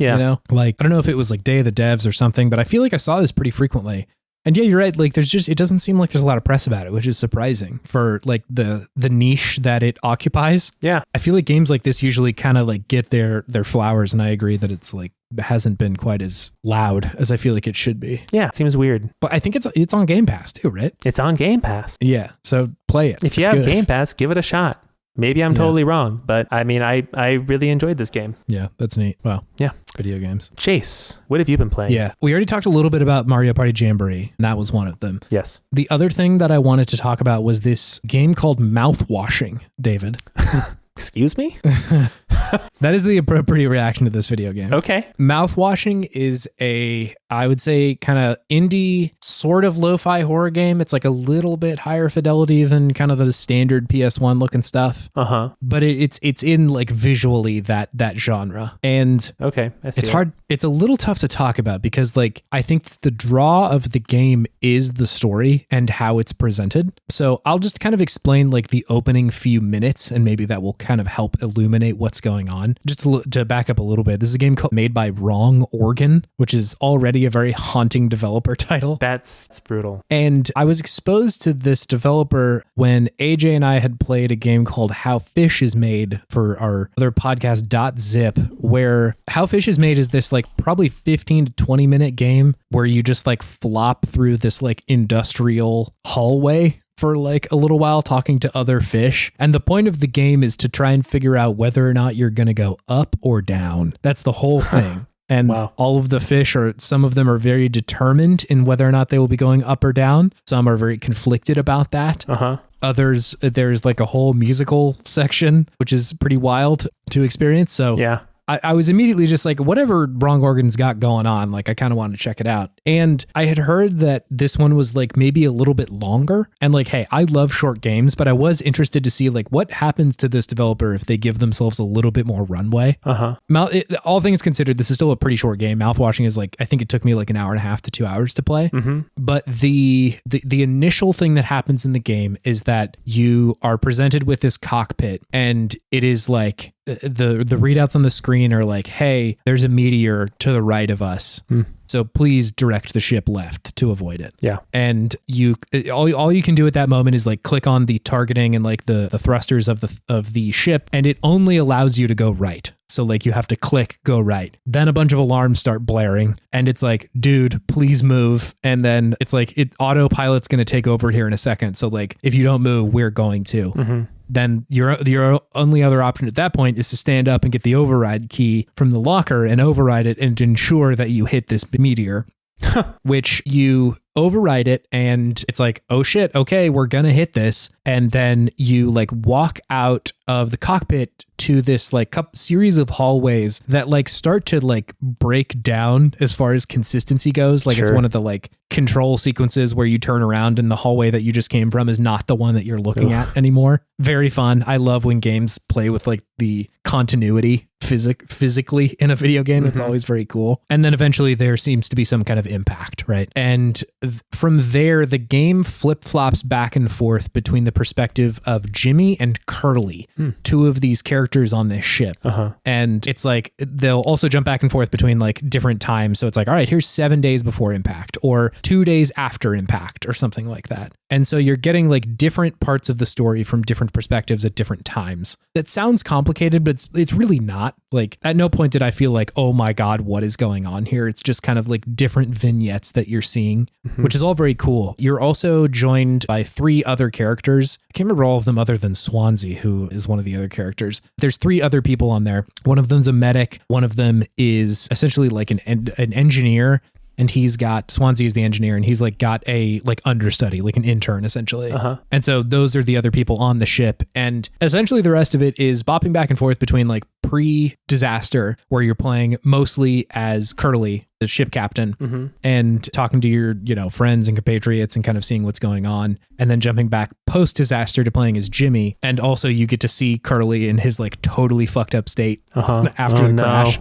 Like, I don't know if it was like Day of the Devs or something, but I feel like I saw this pretty frequently. And yeah, you're right. Like it doesn't seem like there's a lot of press about it, which is surprising for like the niche that it occupies. Yeah. I feel like games like this usually kind of like get their flowers. And I agree that it's like, it hasn't been quite as loud as I feel like it should be. Yeah. It seems weird. But I think it's on Game Pass too, right? It's on Game Pass. Yeah. So play it. If you have Game Pass, give it a shot. Maybe I'm totally wrong, but I mean, I really enjoyed this game. Yeah, that's neat. Wow. Yeah. Video games. Chase, what have you been playing? Yeah. We already talked a little bit about Mario Party Jamboree, and that was one of them. Yes. The other thing that I wanted to talk about was this game called Mouthwashing, David. Excuse me? That is the appropriate reaction to this video game. Okay. Mouthwashing is I would say, kind of indie, sort of lo-fi horror game. It's like a little bit higher fidelity than kind of the standard PS1 looking stuff. Uh-huh. But it's in like visually that genre. And okay, I see it's hard. It's a little tough to talk about because like I think the draw of the game is the story and how it's presented. So I'll just kind of explain like the opening few minutes, and maybe that will kind of help illuminate what's going on. Just to back up a little bit, this is a game made by Wrong Organ, which is already a very haunting developer title. That's brutal. And I was exposed to this developer when AJ and I had played a game called How Fish is Made for our other podcast .zip, where How Fish is Made is this like probably 15 to 20 minute game where you just like flop through this like industrial hallway for like a little while talking to other fish. And the point of the game is to try and figure out whether or not you're going to go up or down. That's the whole thing. And all of the fish some of them are very determined in whether or not they will be going up or down. Some are very conflicted about that. Uh-huh. Others, there's like a whole musical section, which is pretty wild to experience. So yeah. I was immediately just like, whatever Wrong Organ's got going on, like I kind of wanted to check it out. And I had heard that this one was like maybe a little bit longer. And like, hey, I love short games, but I was interested to see like what happens to this developer if they give themselves a little bit more runway. All things considered, this is still a pretty short game. Mouthwashing is like, I think it took me like an hour and a half to 2 hours to play. But the initial thing that happens in the game is that you are presented with this cockpit, and it is like the readouts on the screen are like, hey, there's a meteor to the right of us. So please direct the ship left to avoid it. Yeah. And all you can do at that moment is like click on the targeting and like the thrusters of the ship, and it only allows you to go right. So like you have to click go right. Then a bunch of alarms start blaring, and it's like, dude, please move. And then it's like autopilot's going to take over here in a second. So like if you don't move, we're going to. Then your only other option at that point is to stand up and get the override key from the locker and override it and ensure that you hit this meteor, which you override it, and it's like, oh shit, okay, we're gonna hit this. And then you like walk out of the cockpit to this like series of hallways that like start to like break down as far as consistency goes. Like it's one of the like control sequences where you turn around and the hallway that you just came from is not the one that you're looking at anymore. Very fun. I love when games play with like the continuity physically in a video game. It's always very cool. And then eventually there seems to be some kind of impact, right? And from there, the game flip-flops back and forth between the perspective of Jimmy and Curly, two of these characters on this ship. And it's like, they'll also jump back and forth between like different times. So it's like, all right, here's 7 days before impact or 2 days after impact or something like that. And so you're getting like different parts of the story from different perspectives at different times. That sounds complicated, but it's really not. Like at no point did I feel like, oh my God, what is going on here? It's just kind of like different vignettes that you're seeing, which is all very cool. You're also joined by 3 other characters. I can't remember all of them other than Swansea, who is one of the other characters. There's 3 other people on there. One of them's a medic. One of them is essentially like an engineer. And he's got, Swansea is the engineer, and he's like got a like understudy, like an intern essentially. And so those are the other people on the ship. And essentially the rest of it is bopping back and forth between like pre-disaster, where you're playing mostly as Curly, the ship captain, and talking to your, friends and compatriots and kind of seeing what's going on. And then jumping back post-disaster to playing as Jimmy. And also you get to see Curly in his like totally fucked up state after the crash.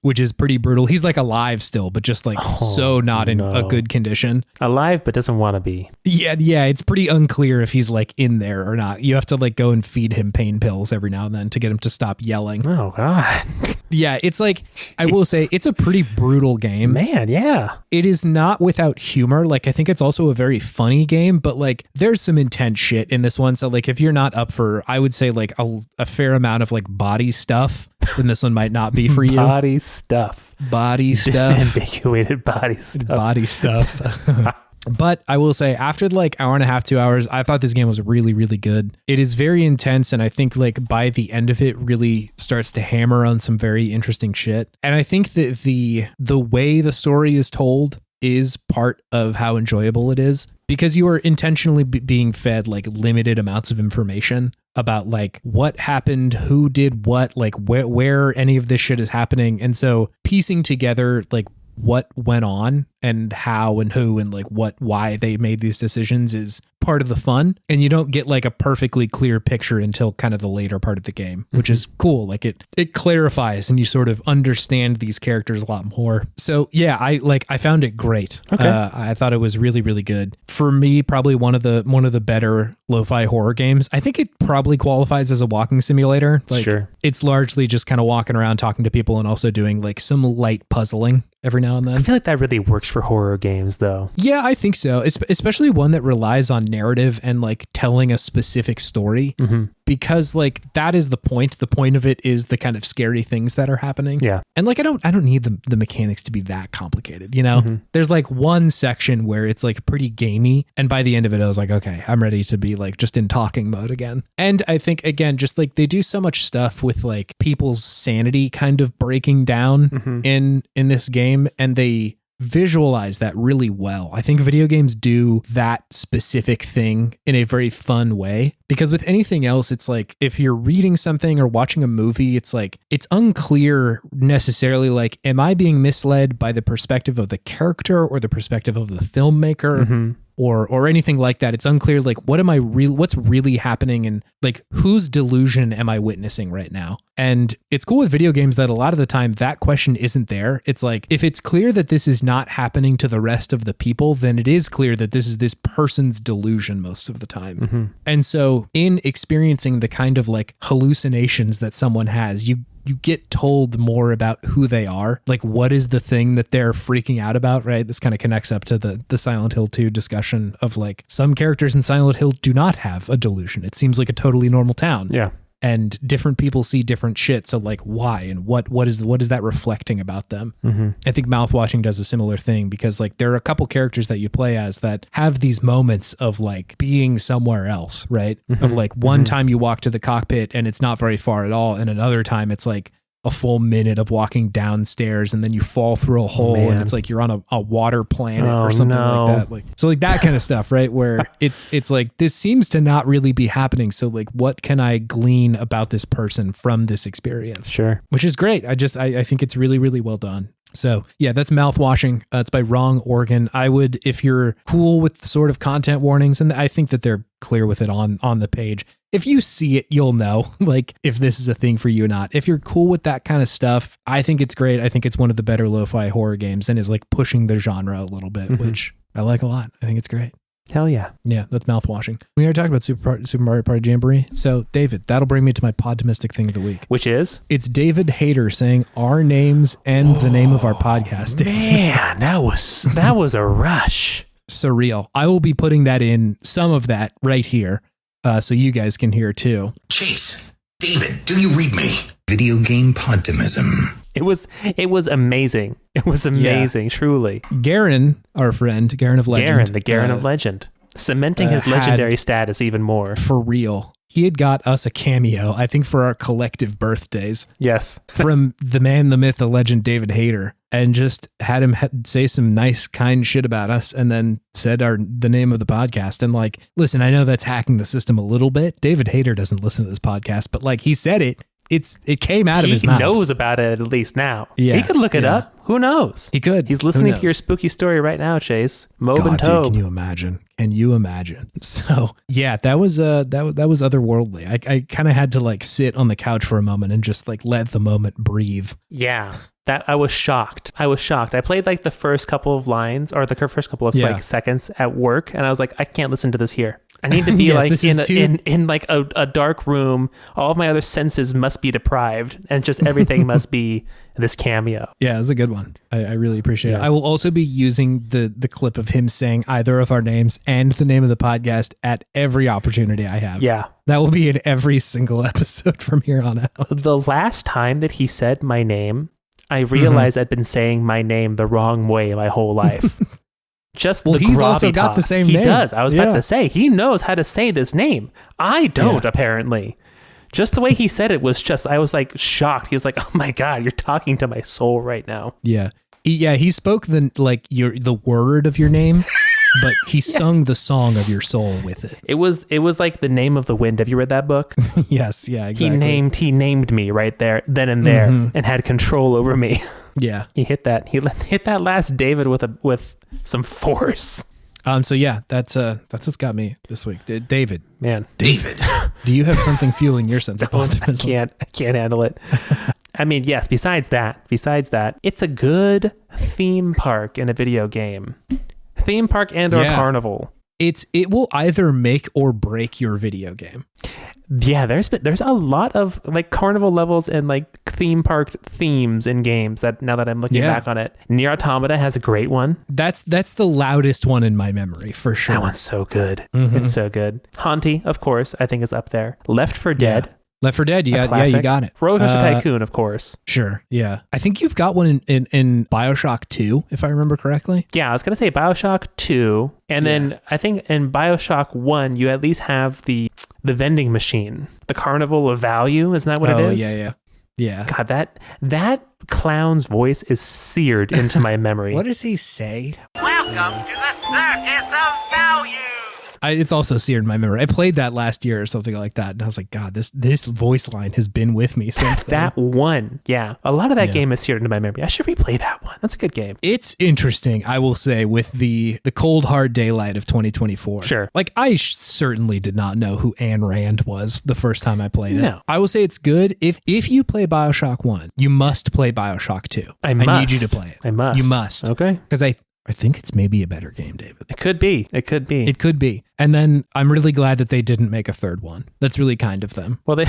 Which is pretty brutal. He's like alive still, but just like so not in a good condition. Alive, but doesn't want to be. Yeah. It's pretty unclear if he's like in there or not. You have to like go and feed him pain pills every now and then to get him to stop yelling. Oh God. Yeah, it's like, jeez. I will say it's a pretty brutal game. Man, yeah. It is not without humor. Like I think it's also a very funny game, but like there's some intense shit in this one. So like if you're not up for, I would say like a fair amount of like body stuff, then this one might not be for you. Body stuff. Disambiguated body stuff. But I will say after like hour and a half, 2 hours, I thought this game was really, really good. It is very intense. And I think like by the end of it really starts to hammer on some very interesting shit. And I think that the way the story is told is part of how enjoyable it is, because you are intentionally being fed like limited amounts of information about like what happened, who did what, like where any of this shit is happening. And so piecing together like what went on and how and who and like why they made these decisions is part of the fun. And you don't get like a perfectly clear picture until kind of the later part of the game, which is cool. Like it clarifies and you sort of understand these characters a lot more. So yeah, I found it great. Okay. I thought it was really, really good. For me, probably one of the better lo-fi horror games. I think it probably qualifies as a walking simulator. Like sure. It's largely just kind of walking around talking to people and also doing like some light puzzling every now and then. I feel like that really works for horror games though. Yeah, I think so. Especially one that relies on narrative and like telling a specific story. Because like that is the point. The point of it is the kind of scary things that are happening. Yeah. And like I don't need the mechanics to be that complicated, There's like one section where it's like pretty gamey, and by the end of it I was like, okay, I'm ready to be like just in talking mode again. And I think again, just like they do so much stuff with like people's sanity kind of breaking down in this game, and they visualize that really well. I think video games do that specific thing in a very fun way, because with anything else, it's like if you're reading something or watching a movie, it's like it's unclear necessarily, like, am I being misled by the perspective of the character or the perspective of the filmmaker? Or anything like that. It's unclear, like, what's really happening, and like, whose delusion am I witnessing right now? And it's cool with video games that a lot of the time that question isn't there. It's like, if it's clear that this is not happening to the rest of the people, then it is clear that this is this person's delusion most of the time. And so in experiencing the kind of like hallucinations that someone has, you get told more about who they are. Like, what is the thing that they're freaking out about, right? This kind of connects up to the Silent Hill 2 discussion of like, some characters in Silent Hill do not have a delusion. It seems like a totally normal town. Yeah. And different people see different shit. So like, why? And what is that reflecting about them? I think Mouthwashing does a similar thing, because like there are a couple characters that you play as that have these moments of like being somewhere else, right? Of like one time you walk to the cockpit and it's not very far at all. And another time it's like a full minute of walking downstairs, and then you fall through a hole and it's like you're on a water planet or something like that. Like, so like that kind of stuff, right? Where it's like, this seems to not really be happening. So like, what can I glean about this person from this experience? Sure. Which is great. I think it's really, really well done. So yeah, that's Mouthwashing. It's by Wrong Organ. I would, if you're cool with the sort of content warnings, and I think that they're clear with it on the page. If you see it, you'll know like if this is a thing for you or not. If you're cool with that kind of stuff, I think it's great. I think it's one of the better lo-fi horror games and is like pushing the genre a little bit, which I like a lot. I think it's great. Hell yeah. Yeah, that's Mouthwashing. We already talked about Super Mario Party Jamboree. So, David, that'll bring me to my Podtimistic thing of the week. Which is? It's David Hayter saying our names and the name of our podcast. Man, that was a rush. Surreal. I will be putting that in, some of that right here, so you guys can hear too. Chase, David, do you read me? Video game podtimism. It was amazing. It was amazing, truly. Garen, our friend, Garen of Legend. The Garen of Legend. Cementing his legendary status even more. For real. He had got us a cameo, I think for our collective birthdays. Yes. From the man, the myth, the legend, David Hayter, and just had him say some nice, kind shit about us, and then said the name of the podcast. And like, listen, I know that's hacking the system a little bit. David Hayter doesn't listen to this podcast, but like he said it. It came out of his mouth. He knows about it at least now. Yeah, he could look it up. Who knows? He could. He's listening to your spooky story right now, Chase. Mobe and Dude, Tobe. can you imagine? So yeah, that was otherworldly. I kind of had to like sit on the couch for a moment and just like let the moment breathe. Yeah. That I was shocked. I played like the first couple of lines or the first couple of like seconds at work, and I was like, I can't listen to this here. I need to be like in like a dark room. All of my other senses must be deprived, and just everything must be this cameo. Yeah, it was a good one. I really appreciate it. I will also be using the clip of him saying either of our names and the name of the podcast at every opportunity I have. Yeah. That will be in every single episode from here on out. The last time that he said my name, I realized I'd been saying my name the wrong way my whole life. Just he's also got the same name. He does. I was about to say, he knows how to say this name. I don't, apparently. Just the way he said it was just, I was like shocked. He was like, oh my God, you're talking to my soul right now. Yeah. He spoke the word of your name, but he sung the song of your soul with it. It was like the name of the wind. Have you read that book? Yes. Yeah, exactly. He named me right there, then and there, and had control over me. Yeah. He hit that last David with some force. So yeah, that's what's got me this week. David. Man. David. Do you have something fueling your sense of optimism? I can't handle it. I mean, yes, besides that, it's a good theme park in a video game. Theme park and or carnival. It will either make or break your video game. Yeah, there's a lot of like carnival levels and like theme park themes in games that now that I'm looking back on it. Nier Automata has a great one. That's the loudest one in my memory for sure. That one's so good. It's so good. Hauntii, of course, I think is up there. Left 4 Dead. Yeah. Left 4 Dead, you got it. Roller Coaster Tycoon, of course. Sure, yeah. I think you've got one in BioShock 2, if I remember correctly. Yeah, I was going to say BioShock 2, and then I think in BioShock 1, you at least have the vending machine, the Carnival of Value, isn't that what it is? Yeah. Yeah. God, that clown's voice is seared into my memory. What does he say? Welcome to the circus of value. It's also seared in my memory. I played that last year or something like that, and I was like, God, this voice line has been with me since then. That one. Yeah. A lot of that game is seared into my memory. I should replay that one. That's a good game. It's interesting, I will say, with the cold, hard daylight of 2024. Sure. Like, I certainly did not know who Ayn Rand was the first time I played it. No. I will say it's good. If you play BioShock 1, you must play BioShock 2. I must. I need you to play it. I must. You must. Okay. Because I think it's maybe a better game, David. It could be. It could be. It could be. And then I'm really glad that they didn't make a third one. That's really kind of them. Well, they...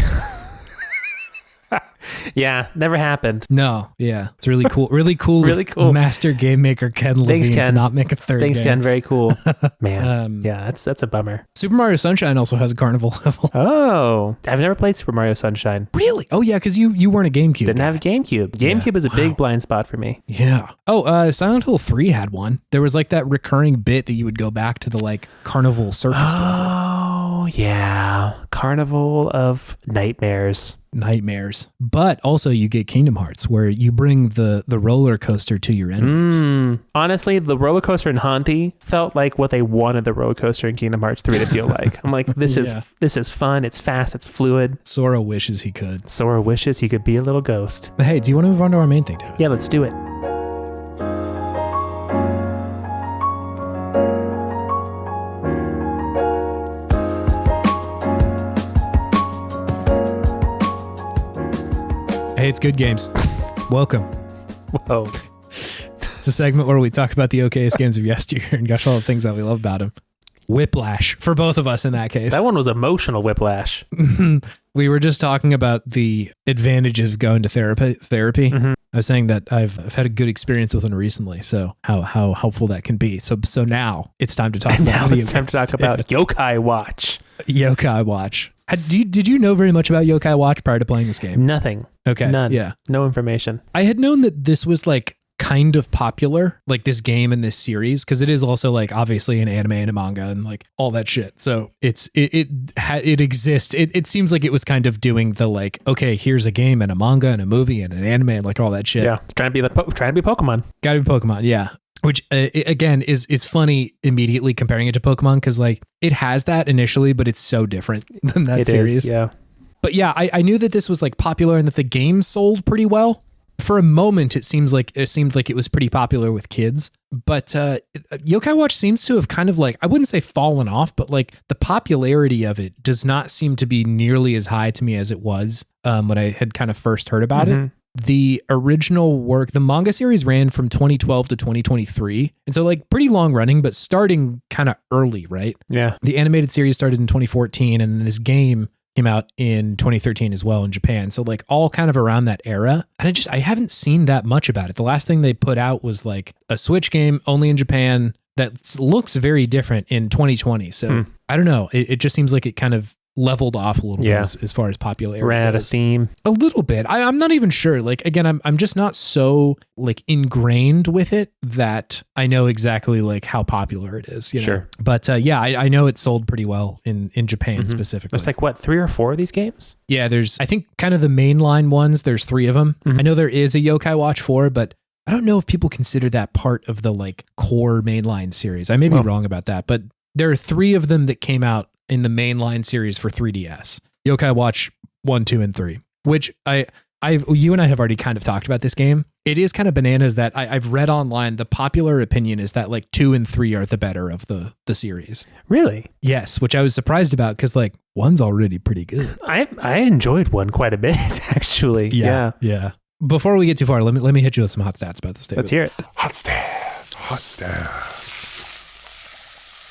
Yeah, never happened. No, yeah. It's really cool. Really cool. Really cool. Master game maker Ken Levine to not make a third Thanks, game. Ken. Very cool. Man. Yeah, that's a bummer. Super Mario Sunshine also has a carnival level. Oh, I've never played Super Mario Sunshine. Really? Oh, yeah, because you weren't a GameCube Didn't guy. have a GameCube. GameCube is a big blind spot for me. Yeah. Oh, Silent Hill 3 had one. There was like that recurring bit that you would go back to the like carnival circus level. Oh, yeah. Carnival of Nightmares. But also you get Kingdom Hearts where you bring the roller coaster to your enemies. Honestly, the roller coaster in Hauntii felt like what they wanted the roller coaster in Kingdom Hearts 3 to feel like. I'm like, this is fun, it's fast, it's fluid. Sora wishes he could. Sora wishes he could be a little ghost. But hey, do you want to move on to our main thing, David? Yeah, let's do it. Hey, it's Good Games. Welcome. Whoa. It's a segment where we talk about the okayest games of yesteryear and gosh, all the things that we love about them. Whiplash for both of us in that case. That one was emotional whiplash. We were just talking about the advantages of going to therapy. Mm-hmm. I was saying that I've had a good experience with one recently, so how helpful that can be. So now it's time to talk about now it's time to talk about Yokai Watch. Yokai Watch. Did you know very much about Yokai Watch prior to playing this game? Nothing. Okay. None. Yeah. No information. I had known that this was like kind of popular, like this game and this series, because it is also like obviously an anime and a manga and like all that shit. So it exists. It seems like it was kind of doing the like, okay, here's a game and a manga and a movie and an anime and like all that shit. Yeah, it's trying to be Pokemon. Gotta be Pokemon, yeah. Which again is funny immediately comparing it to Pokemon because like it has that initially, but it's so different than that series. Yeah. But yeah, I knew that this was like popular and that the game sold pretty well. For a moment, it seemed like it was pretty popular with kids. But Yokai Watch seems to have kind of like, I wouldn't say fallen off, but like the popularity of it does not seem to be nearly as high to me as it was when I had kind of first heard about it. The original work, the manga series ran from 2012 to 2023. And so like pretty long running, but starting kind of early, right? Yeah. The animated series started in 2014 and then this game came out in 2013 as well in Japan. So like all kind of around that era. And I haven't seen that much about it. The last thing they put out was like a Switch game only in Japan that looks very different in 2020. So I don't know. It just seems like it kind of leveled off a little bit as far as popularity ran out of steam a little bit. I'm not even sure. Like again, I'm just not so like ingrained with it that I know exactly like how popular it is. You know? Sure. But yeah, I know it sold pretty well in Japan specifically. There's like what, 3 or 4 of these games? Yeah, there's I think kind of the mainline ones. There's 3 of them. I know there is a Yokai Watch 4, but I don't know if people consider that part of the like core mainline series. I may be wrong about that, but there are 3 of them that came out in the mainline series for 3DS. Yokai Watch 1, 2, and 3, which you and I have already kind of talked about this game. It is kind of bananas that I've read online. The popular opinion is that like 2 and 3 are the better of the series. Really? Yes, which I was surprised about because like 1's already pretty good. I enjoyed 1 quite a bit, actually. Yeah. Before we get too far, let me hit you with some hot stats about this, David. Let's hear it. Hot stats.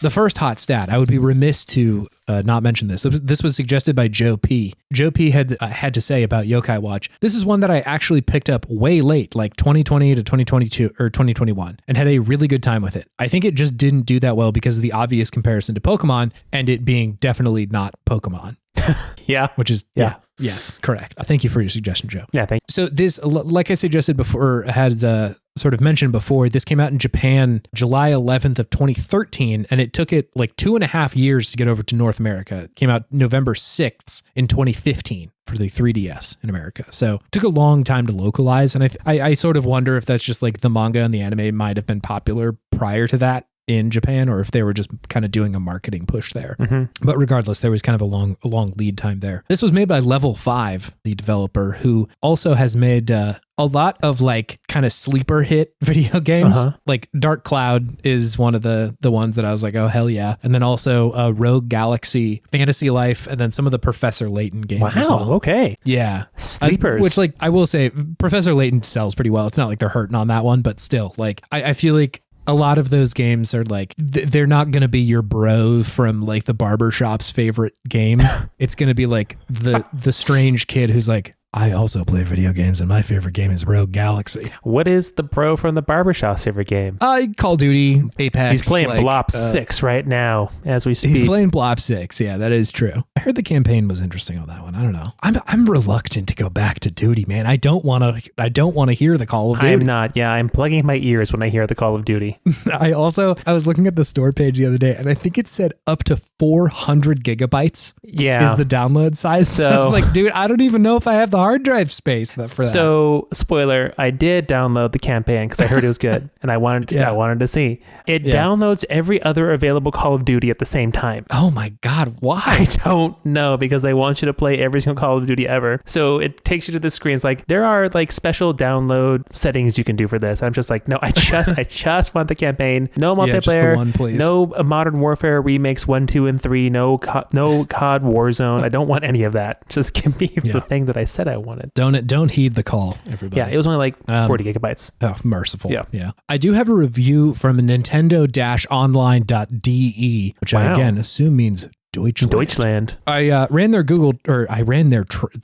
The first hot stat, I would be remiss to not mention this. This was suggested by Joe P. Joe P had to say about Yokai Watch. This is one that I actually picked up way late, like 2020 to 2022 or 2021, and had a really good time with it. I think it just didn't do that well because of the obvious comparison to Pokemon and it being definitely not Pokemon. Yeah. Which is, yes, correct. Thank you for your suggestion, Joe. Yeah, thank you. So this, like I suggested before, had sort of mentioned before, this came out in Japan July 11th of 2013, and it took it like 2.5 years to get over to North America. It came out November 6th in 2015 for the 3DS in America. So it took a long time to localize. And I sort of wonder if that's just like the manga and the anime might have been popular prior to that in Japan, or if they were just kind of doing a marketing push there. But regardless, there was kind of a long lead time there. This was made by Level 5, the developer, who also has made a lot of like kind of sleeper hit video games. Like Dark Cloud is one of the ones that I was like, oh hell yeah. And then also Rogue Galaxy, Fantasy Life, and then some of the Professor Layton games as well. Okay. Yeah. Sleepers. Which like I will say Professor Layton sells pretty well. It's not like they're hurting on that one, but still like I feel like a lot of those games are like, they're not going to be your bro from like the barbershop's favorite game. It's going to be like the strange kid who's like, I also play video games and my favorite game is Rogue Galaxy. What is the bro from the barbershop's favorite game? Call of Duty, Apex. He's playing Blop 6 right now as we speak. He's playing Blop 6. Yeah, that is true. I heard the campaign was interesting on that one. I don't know. I'm reluctant to go back to Duty, man. I don't want to hear the Call of Duty. I'm not. Yeah, I'm plugging my ears when I hear the Call of Duty. I was looking at the store page the other day and I think it said up to 400 gigabytes is the download size. So I was like, dude, I don't even know if I have the hard drive space for that. So, spoiler, I did download the campaign because I heard it was good and I wanted to see. It downloads every other available Call of Duty at the same time. Oh my God, why? I don't know, because they want you to play every single Call of Duty ever. So it takes you to the screen. It's like, there are like special download settings you can do for this. I'm just like, no, I just want the campaign. No multiplayer. Just the one, please. No Modern Warfare remakes 1, 2, and 3. No COD Warzone. I don't want any of that. Just give me the thing that I said I wanted. Don't heed the call, everybody. Yeah, it was only like 40 gigabytes. Oh, merciful. Yeah. I do have a review from Nintendo-online.de, which I again assume means Deutschland. I ran their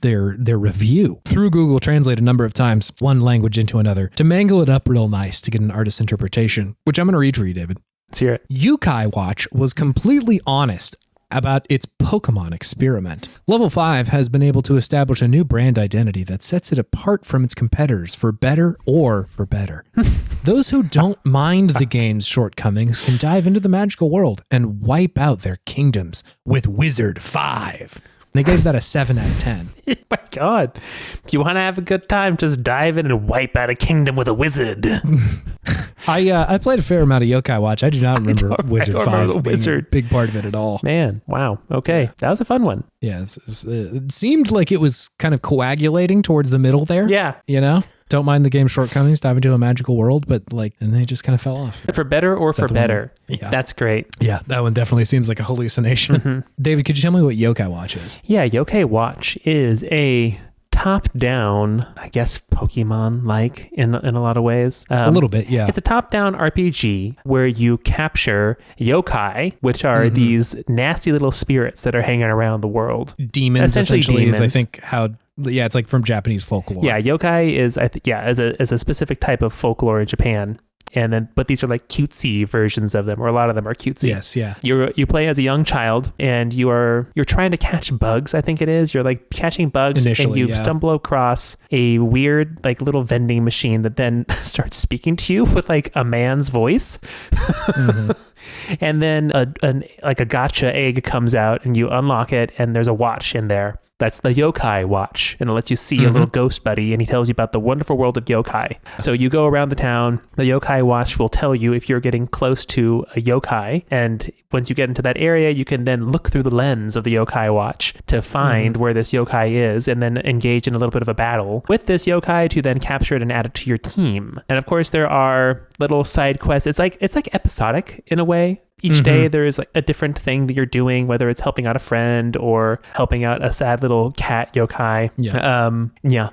their review through Google Translate a number of times, one language into another, to mangle it up real nice to get an artist's interpretation, which I'm going to read for you, David. Let's hear it. Yokai Watch was completely honest about its Pokemon experiment. Level 5 has been able to establish a new brand identity that sets it apart from its competitors for better or for better. Those who don't mind the game's shortcomings can dive into the magical world and wipe out their kingdoms with Wizard 5. They gave that a 7 out of 10. Oh my God. If you want to have a good time, just dive in and wipe out a kingdom with a wizard. I played a fair amount of Yokai Watch. I do not remember Wizard 5 being a big part of it at all. Man, wow. Okay. That was a fun one. Yeah, it seemed like it was kind of coagulating towards the middle there. Yeah. You know? Don't mind the game's shortcomings, dive into a magical world, but and they just kind of fell off. For better or for better. Yeah. That's great. Yeah, that one definitely seems like a hallucination. David, could you tell me what Yokai Watch is? Yeah, Yokai Watch is a top-down, I guess, Pokemon-like in a lot of ways. A little bit, yeah. It's a top-down RPG where you capture yokai, which are these nasty little spirits that are hanging around the world. Demons, essentially, is I think how... Yeah, it's like from Japanese folklore. Yeah, yokai is, as a specific type of folklore in Japan. And then, but these are like cutesy versions of them, or a lot of them are cutesy. Yes, yeah. You play as a young child, and you're trying to catch bugs. I think it is. You're like catching bugs, initially, and you stumble across a weird like little vending machine that then starts speaking to you with like a man's voice. And then a gacha egg comes out, and you unlock it, and there's a watch in there. That's the Yokai Watch, and it lets you see a little ghost buddy, and he tells you about the wonderful world of yokai. So you go around the town, the Yokai Watch will tell you if you're getting close to a yokai, and once you get into that area, you can then look through the lens of the Yokai Watch to find where this yokai is, and then engage in a little bit of a battle with this yokai to then capture it and add it to your team. And of course, there are little side quests. It's like episodic in a way. Each day there is like a different thing that you're doing, whether it's helping out a friend or helping out a sad little cat yokai.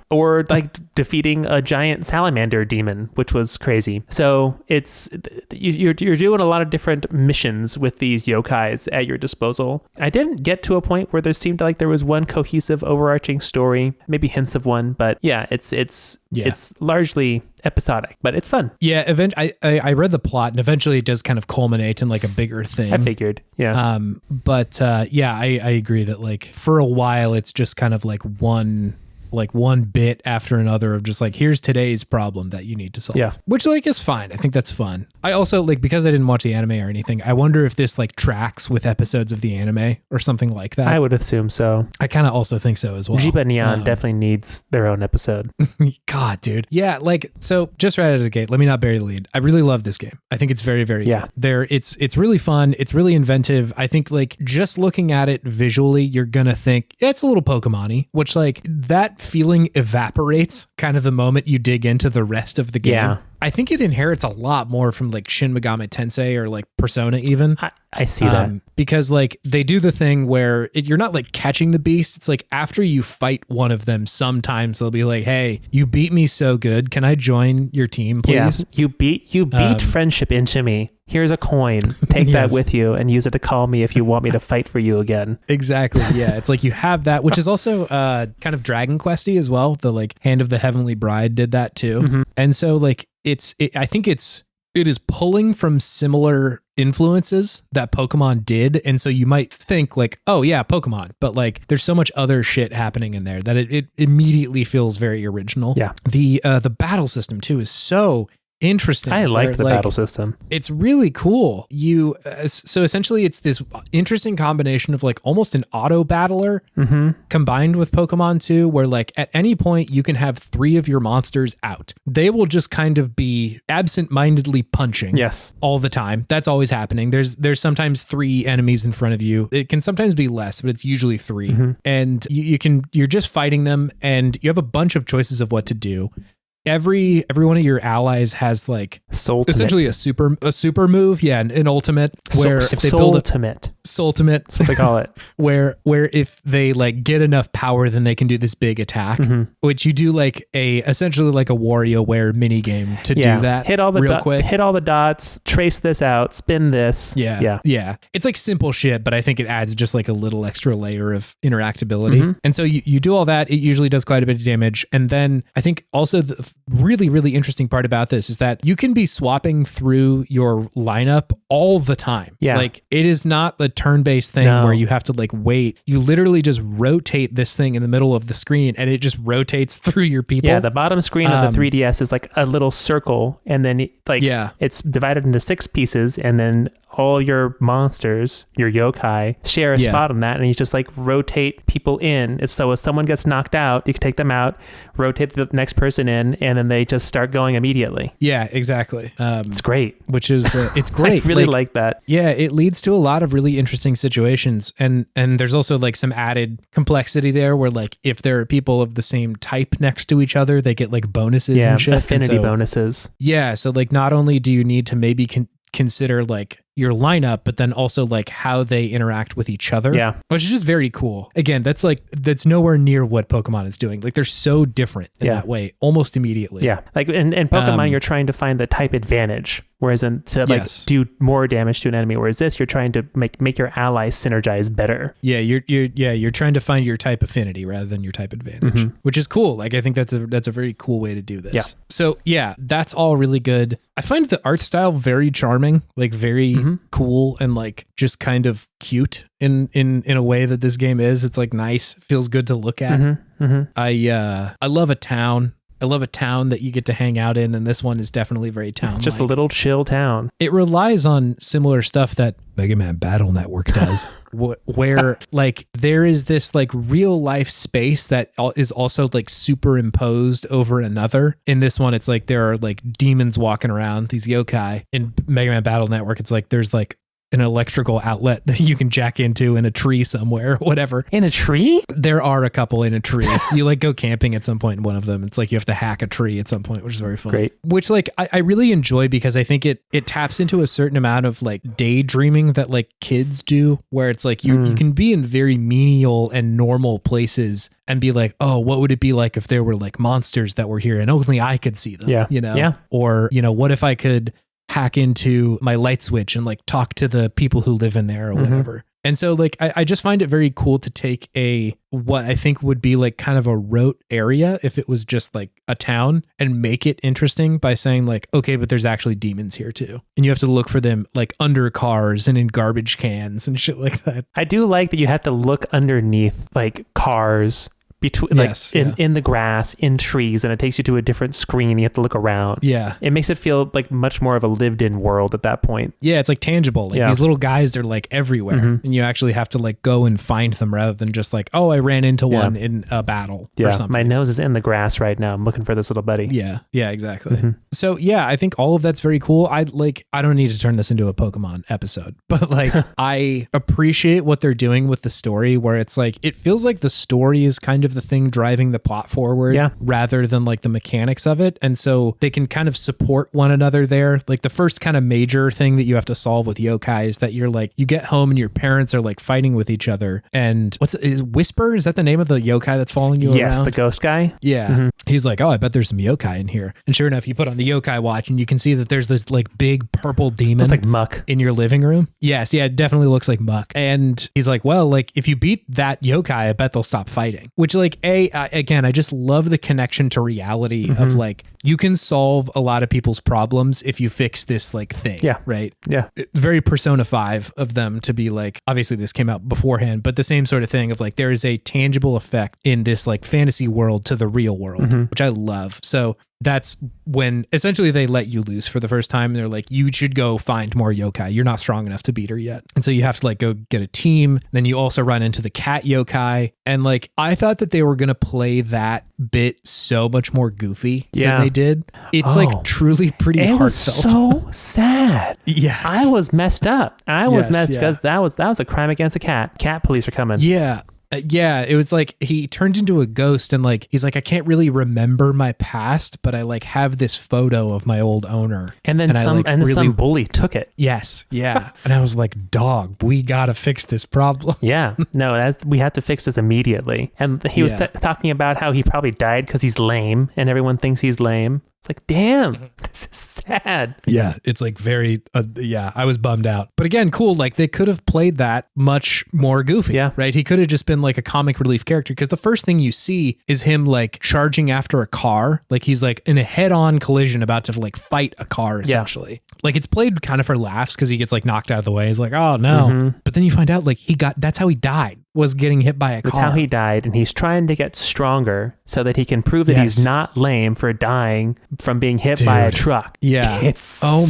Or like defeating a giant salamander demon, which was crazy. So it's you're doing a lot of different missions with these yokais at your disposal. I didn't get to a point where there seemed like there was one cohesive overarching story, maybe hints of one, but yeah, it's largely episodic, but it's fun. Yeah, I read the plot, and eventually it does kind of culminate in like a bigger thing. I figured, yeah. I agree that like for a while it's just kind of like one like one bit after another of just like, here's today's problem that you need to solve. Yeah. Which like is fine. I think that's fun. I also like, because I didn't watch the anime or anything, I wonder if this like tracks with episodes of the anime or something like that. I would assume so. I kind of also think so as well. Jiba Neon definitely needs their own episode. God, dude. Yeah, like, so just right out of the gate, let me not bury the lead. I really love this game. I think it's very, very good. It's really fun. It's really inventive. I think like just looking at it visually, you're gonna think it's a little Pokemon-y, which like that feeling evaporates kind of the moment you dig into the rest of the game. Yeah. I think it inherits a lot more from like Shin Megami Tensei or like Persona even. I see that. Because like they do the thing where you're not like catching the beast. It's like after you fight one of them, sometimes they'll be like, hey, you beat me so good. Can I join your team, please? Yeah. You beat friendship into me. Here's a coin. Take that with you and use it to call me if you want me to fight for you again. Exactly. Yeah. It's like you have that, which is also kind of Dragon Questy as well. The like Hand of the Heavenly Bride did that too. Mm-hmm. And so like I think it is pulling from similar influences that Pokemon did. And so you might think like, oh yeah, Pokemon, but like there's so much other shit happening in there that it immediately feels very original. Yeah. The battle system too is so interesting. I like the battle system. It's really cool. So essentially it's this interesting combination of like almost an auto battler combined with Pokemon 2, where like at any point you can have 3 of your monsters out. They will just kind of be absent-mindedly punching all the time. That's always happening. There's sometimes 3 enemies in front of you. It can sometimes be less, but it's usually 3. And you're just fighting them, and you have a bunch of choices of what to do. Every one of your allies has like essentially a super move, an ultimate where if they build Soultimate, that's what they call it. where if they like get enough power, then they can do this big attack, which you do like essentially like a WarioWare mini game to do that. Hit all the real quick. Hit all the dots. Trace this out. Spin this. Yeah. It's like simple shit, but I think it adds just like a little extra layer of interactability. And so you do all that. It usually does quite a bit of damage, and then I think also the really, really interesting part about this is that you can be swapping through your lineup all the time. Yeah. Like it is not the turn-based thing where you have to like wait. You literally just rotate this thing in the middle of the screen and it just rotates through your people. Yeah, the bottom screen of the 3DS is like a little circle, and then it's divided into 6 pieces, and then all your monsters, your yokai, share a spot on that, and you just like rotate people in. If someone gets knocked out, you can take them out, rotate the next person in, and then they just start going immediately. Yeah, exactly. It's great. Which is it's great. I really like that. Yeah, it leads to a lot of really interesting situations, and there's also like some added complexity there where like if there are people of the same type next to each other, they get like bonuses and shit. Affinity bonuses. Yeah, so like not only do you need to maybe consider like your lineup, but then also like how they interact with each other. Yeah. Which is just very cool. Again, that's nowhere near what Pokemon is doing. Like they're so different in that way, almost immediately. Yeah. Like in Pokemon, you're trying to find the type advantage. Whereas do more damage to an enemy. Whereas this, you're trying to make your allies synergize better. Yeah, you're trying to find your type affinity rather than your type advantage, which is cool. Like I think that's a very cool way to do this. Yeah. So yeah, that's all really good. I find the art style very charming, like very cool and like just kind of cute in a way that this game is. It's like nice, feels good to look at. I love a town. I love a town that you get to hang out in, and this one is definitely very town-like. Just a little chill town. It relies on similar stuff that Mega Man Battle Network does, where like there is this like real life space that is also like superimposed over another. In this one, it's like there are like demons walking around, these yokai. In Mega Man Battle Network, it's like there's like an electrical outlet that you can jack into in a tree somewhere, whatever. In a tree? There are a couple in a tree. You like go camping at some point in one of them. It's like you have to hack a tree at some point, which is very fun. Great. Which like I really enjoy because I think it taps into a certain amount of like daydreaming that like kids do, where it's like you can be in very menial and normal places and be like, oh, what would it be like if there were like monsters that were here and only I could see them? Yeah. You know? Yeah. Or, what if I could hack into my light switch and like talk to the people who live in there or whatever. And so like I just find it very cool to take what I think would be like kind of a rote area if it was just like a town and make it interesting by saying like, okay, but there's actually demons here too. And you have to look for them like under cars and in garbage cans and shit like that. I do like that you have to look underneath like cars, between in the grass, in trees, and it takes you to a different screen. You have to look around. Yeah. It makes it feel like much more of a lived-in world at that point. Yeah, it's like tangible. Like these little guys are like everywhere, and you actually have to like go and find them rather than just like, oh, I ran into one in a battle or something. My nose is in the grass right now. I'm looking for this little buddy. Yeah, exactly. So yeah, I think all of that's very cool. I don't need to turn this into a Pokemon episode, but like I appreciate what they're doing with the story, where it's like it feels like the story is kind of the thing driving the plot forward rather than like the mechanics of it. And so they can kind of support one another there. Like the first kind of major thing that you have to solve with yokai is that you're like, you get home and your parents are like fighting with each other. And is Whisper? Is that the name of the yokai that's following you around? Yes, the ghost guy. Yeah. He's like, oh, I bet there's some yokai in here. And sure enough, you put on the yokai watch and you can see that there's this like big purple demon. It's like muck in your living room. Yes. Yeah, it definitely looks like muck. And he's like, well, like if you beat that yokai, I bet they'll stop fighting. Which like, again, I just love the connection to reality of like, you can solve a lot of people's problems if you fix this like thing. Yeah. Right. Yeah. It's very Persona 5 of them to be like, obviously this came out beforehand, but the same sort of thing of like, there is a tangible effect in this like fantasy world to the real world, which I love. So that's when essentially they let you loose for the first time. And they're like, you should go find more yokai. You're not strong enough to beat her yet. And so you have to like go get a team. Then you also run into the cat yokai. And like, I thought that they were going to play that bit so much more goofy than they did. It's like truly pretty heartfelt. So sad. Yes. I was messed up. I was messed because that was a crime against a cat. Cat police are coming. Yeah. Yeah, it was like he turned into a ghost and like he's like, I can't really remember my past, but I like have this photo of my old owner. And then some bully took it. Yes, yeah. And I was like, dog, we gotta fix this problem. Yeah, no, we have to fix this immediately. And he was talking about how he probably died because he's lame and everyone thinks he's lame. It's like, damn, this is sad. Yeah, it's like very, I was bummed out. But again, cool. Like they could have played that much more goofy, right? He could have just been like a comic relief character because the first thing you see is him like charging after a car. Like he's like in a head-on collision about to like fight a car essentially. Like it's played kind of for laughs because he gets like knocked out of the way. He's like, oh no. But then you find out like that's how he died. Was getting hit by a car. That's how he died, and he's trying to get stronger so that he can prove that he's not lame for dying from being hit by a truck. Yeah. It's so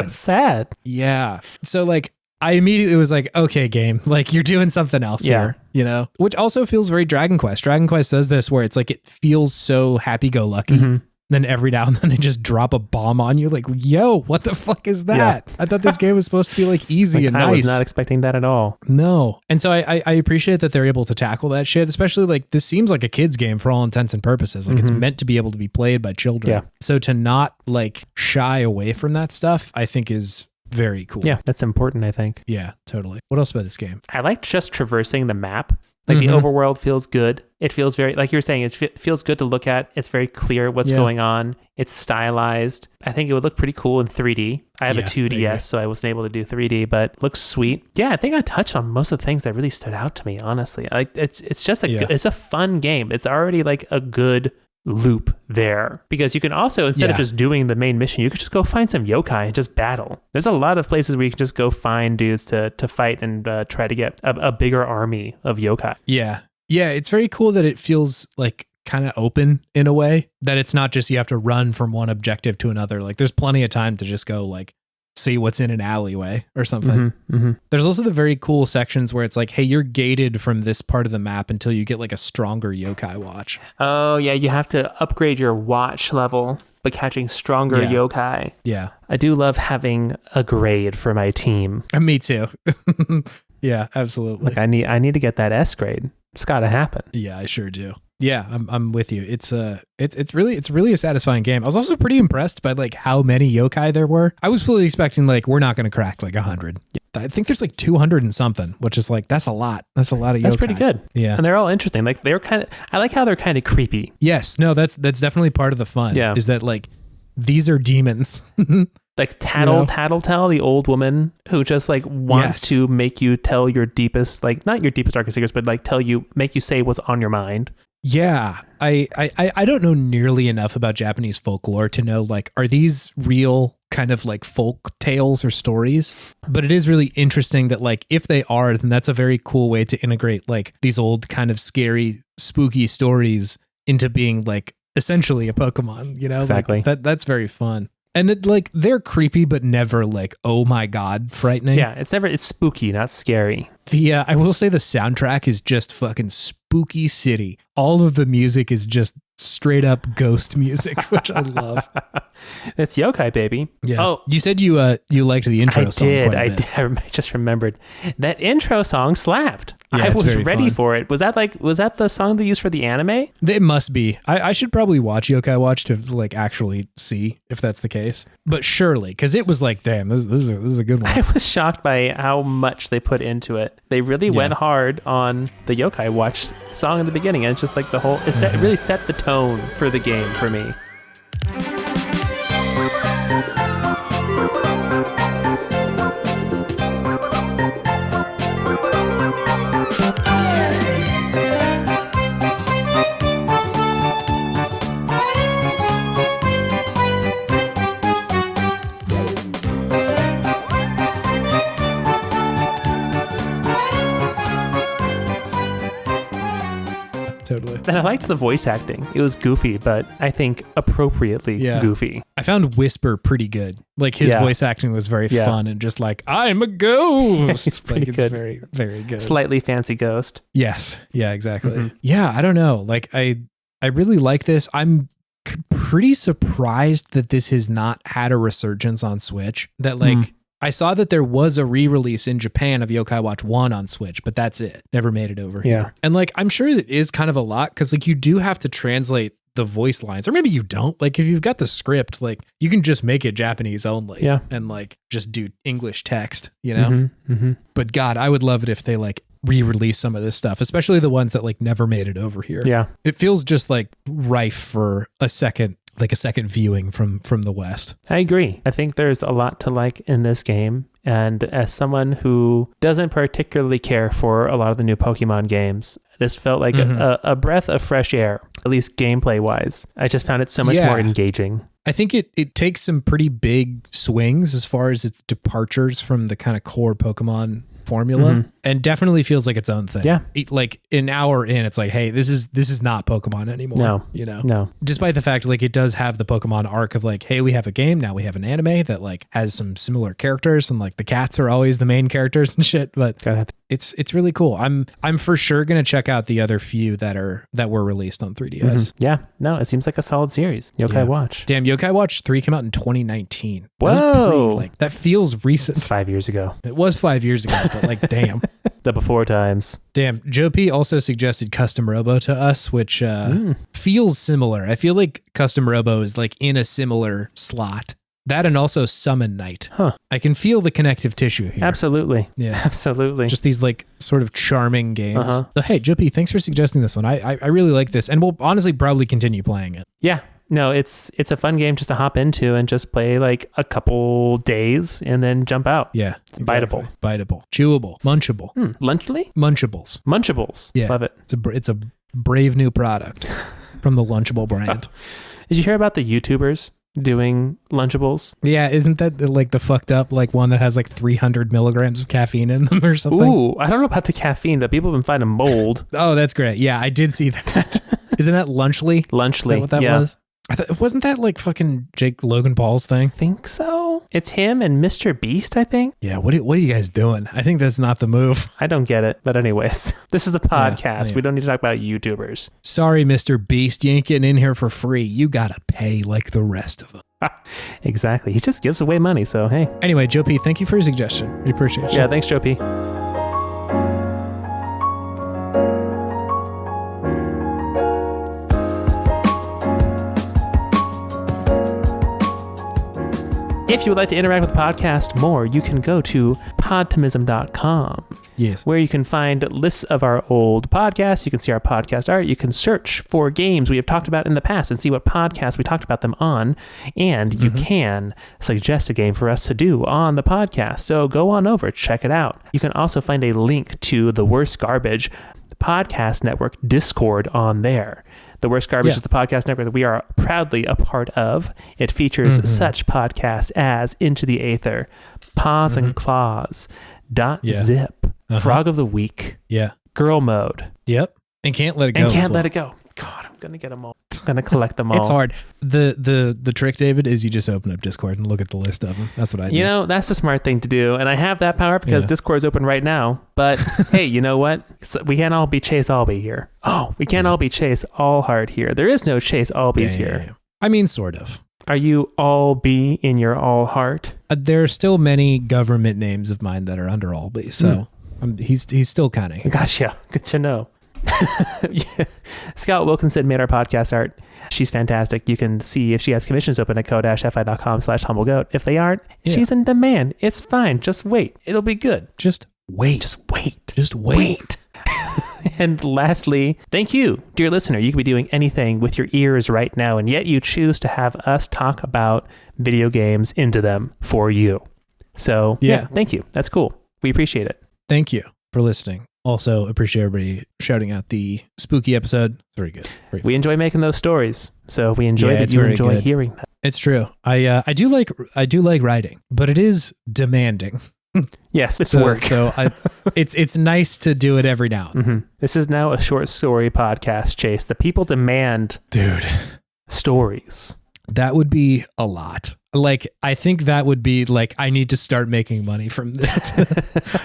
sad. Yeah. So like I immediately was like, okay, game, like you're doing something else here, you know, which also feels very Dragon Quest. Dragon Quest does this where it's like it feels so happy-go-lucky. Then every now and then they just drop a bomb on you like, yo, what the fuck is that? Yeah. I thought this game was supposed to be like easy and nice. I was not expecting that at all. No. And so I appreciate that they're able to tackle that shit, especially like this seems like a kid's game for all intents and purposes. Like it's meant to be able to be played by children. Yeah. So to not like shy away from that stuff, I think is very cool. Yeah, that's important, I think. Yeah, totally. What else about this game? I like just traversing the map. Like the overworld feels good. It feels very, like you were saying, it feels good to look at. It's very clear what's going on. It's stylized. I think it would look pretty cool in 3D. I have a 2DS, so I wasn't able to do 3D, but looks sweet. Yeah, I think I touched on most of the things that really stood out to me, honestly. Like it's just it's a fun game. It's already like a good loop there because you can also, instead of just doing the main mission, you could just go find some yokai and just battle. There's a lot of places where you can just go find dudes to fight and try to get a bigger army of yokai. Yeah, it's very cool that it feels like kind of open in a way, that it's not just you have to run from one objective to another. Like there's plenty of time to just go like see what's in an alleyway or something. There's also the very cool sections where it's like, hey, you're gated from this part of the map until you get like a stronger yokai watch. Oh yeah, you have to upgrade your watch level by catching stronger yokai. Yeah. I do love having a grade for my team. Me too. Yeah, absolutely. Like I need to get that S grade. It's got to happen. Yeah, I sure do. Yeah, I'm with you. It's really a satisfying game. I was also pretty impressed by like how many yokai there were. I was fully expecting like we're not going to crack like 100. I think there's like 200 and something, which is like that's a lot. That's a lot of yokai. That's pretty good. Yeah, and they're all interesting. Like they're I like how they're kind of creepy. Yes, no, that's definitely part of the fun. Yeah, is that like these are demons. Like Tattletale, the old woman who just like wants to make you tell your deepest, like not your deepest darkest secrets, but like make you say what's on your mind. Yeah, I don't know nearly enough about Japanese folklore to know like, are these real kind of like folk tales or stories? But it is really interesting that like if they are, then that's a very cool way to integrate like these old kind of scary spooky stories into being like essentially a Pokemon, you know? Exactly. Like, that's very fun. And that, like, they're creepy, but never like, oh my God, frightening. Yeah, it's spooky, not scary. I will say the soundtrack is just fucking spooky city. All of the music is just straight up ghost music, which I love. It's yokai, baby. Yeah. Oh, you said you liked the intro song. I did. I just remembered that intro song slapped. Yeah, I it's was very ready fun. for it. Was that the song they used for the anime? It must be. I should probably watch Yokai Watch to like actually see if that's the case. But surely, because it was like, damn, this is a good one. I was shocked by how much they put into it. They really went hard on the Yokai Watch song in the beginning, and it's just like the whole. It really set the tone for the game for me. Totally. And I liked the voice acting. It was goofy, but I think appropriately goofy. I found Whisper pretty good. Like his voice acting was very fun and just like, I'm a ghost. It's pretty like, good. It's very, very good. Slightly fancy ghost. Yes. Yeah, exactly. Yeah, I don't know. Like I really like this. I'm pretty surprised that this has not had a resurgence on Switch. That like I saw that there was a re-release in Japan of Yokai Watch 1 on Switch, but that's it. Never made it over here. And like, I'm sure that is kind of a lot because like you do have to translate the voice lines, or maybe you don't. Like if you've got the script, like you can just make it Japanese only and like just do English text, you know? But God, I would love it if they like re-release some of this stuff, especially the ones that like never made it over here. Yeah. It feels just like rife for a second viewing from the West. I agree. I think there's a lot to like in this game. And as someone who doesn't particularly care for a lot of the new Pokemon games, this felt like a breath of fresh air, at least gameplay wise. I just found it so much more engaging. I think it takes some pretty big swings as far as its departures from the kind of core Pokemon formula and definitely feels like its own thing. Yeah. Like an hour in, it's like, hey, this is not Pokemon anymore. No. You know? No. Despite the fact like it does have the Pokemon arc of like, hey, we have a game, now we have an anime that like has some similar characters and like the cats are always the main characters and shit. But it's really cool. I'm for sure gonna check out the other few that were released on 3DS. Yeah. No, it seems like a solid series. Yokai Watch. Damn, Yokai Watch 3 came out in 2019. Whoa. That feels recent. It's 5 years ago. It was 5 years ago, but like, damn. The before times. Damn. Joe P also suggested Custom Robo to us, which feels similar. I feel like Custom Robo is like in a similar slot. That and also Summon Night. I can feel the connective tissue here. Absolutely. Yeah. Absolutely. Just these like sort of charming games. So, hey, Joe P, thanks for suggesting this one. I really like this and we'll honestly probably continue playing it. Yeah. No, it's a fun game just to hop into and just play like a couple days and then jump out. Yeah. It's biteable. Biteable. Chewable. Munchable. Lunchly? Munchables. Munchables. Yeah. Love it. It's a brave new product from the Lunchable brand. Did you hear about the YouTubers doing Lunchables? Yeah, isn't that like the fucked up like one that has like 300 milligrams of caffeine in them or something? Ooh, I don't know about the caffeine, but people have been finding mold. Oh, that's great. Yeah, I did see that. Isn't that Lunchly? Lunchly. Is that what that was? Wasn't that like fucking Jake Logan Paul's thing? I think so. It's him and Mr. Beast, I think. Yeah, what are you guys doing? I think that's not the move. I don't get it. But anyways, this is the podcast. Yeah. We don't need to talk about YouTubers. Sorry, Mr. Beast. You ain't getting in here for free. You gotta pay like the rest of them. Exactly. He just gives away money, so hey. Anyway, Joe P, thank you for your suggestion. We appreciate you. Yeah, thanks, Joe P. If you would like to interact with the podcast more, you can go to podtimism.com. Yes. Where you can find lists of our old podcasts. You can see our podcast art. You can search for games we have talked about in the past and see what podcasts we talked about them on. And you can suggest a game for us to do on the podcast. So go on over, check it out. You can also find a link to the Worst Garbage Podcast Network Discord on there. The Worst Garbage is the podcast network that we are proudly a part of. It features such podcasts as Into the Aether, Paws and Claws, Zip, Frog of the Week, Girl Mode, And can't let it go. And can't let it go. God, I'm going to get them all. I'm going to collect them all. It's hard. The trick, David, is you just open up Discord and look at the list of them. That's what I do. You know, that's the smart thing to do. And I have that power because Discord's open right now. But hey, you know what? We can't all be Chase Albee here. Oh, we can't all be Chase Allhart here. There is no Chase Albees here. I mean, sort of. Are you Albee in your Allhart? There are still many government names of mine that are under Albee. So he's still kind of here. Gotcha. Good to know. Scott Wilkinson made our podcast art. She's fantastic. You can see if she has commissions open at co-fi.com/humblegoat. If they aren't, she's in demand. It's fine. Just wait. It'll be good. Just wait. Just wait. And lastly, thank you, dear listener. You could be doing anything with your ears right now, and yet you choose to have us talk about video games into them for you. So thank you. That's cool. We appreciate it. Thank you for listening. Also, appreciate everybody shouting out the spooky episode. It's very good. We enjoy making those stories, so we enjoy that you enjoy hearing them. It's true. I do like writing, but it is demanding. Yes, it's work. So it's nice to do it every now and then. Mm-hmm. This is now a short story podcast, Chase. The people demand, stories. That would be a lot. Like, I think that would be like, I need to start making money from this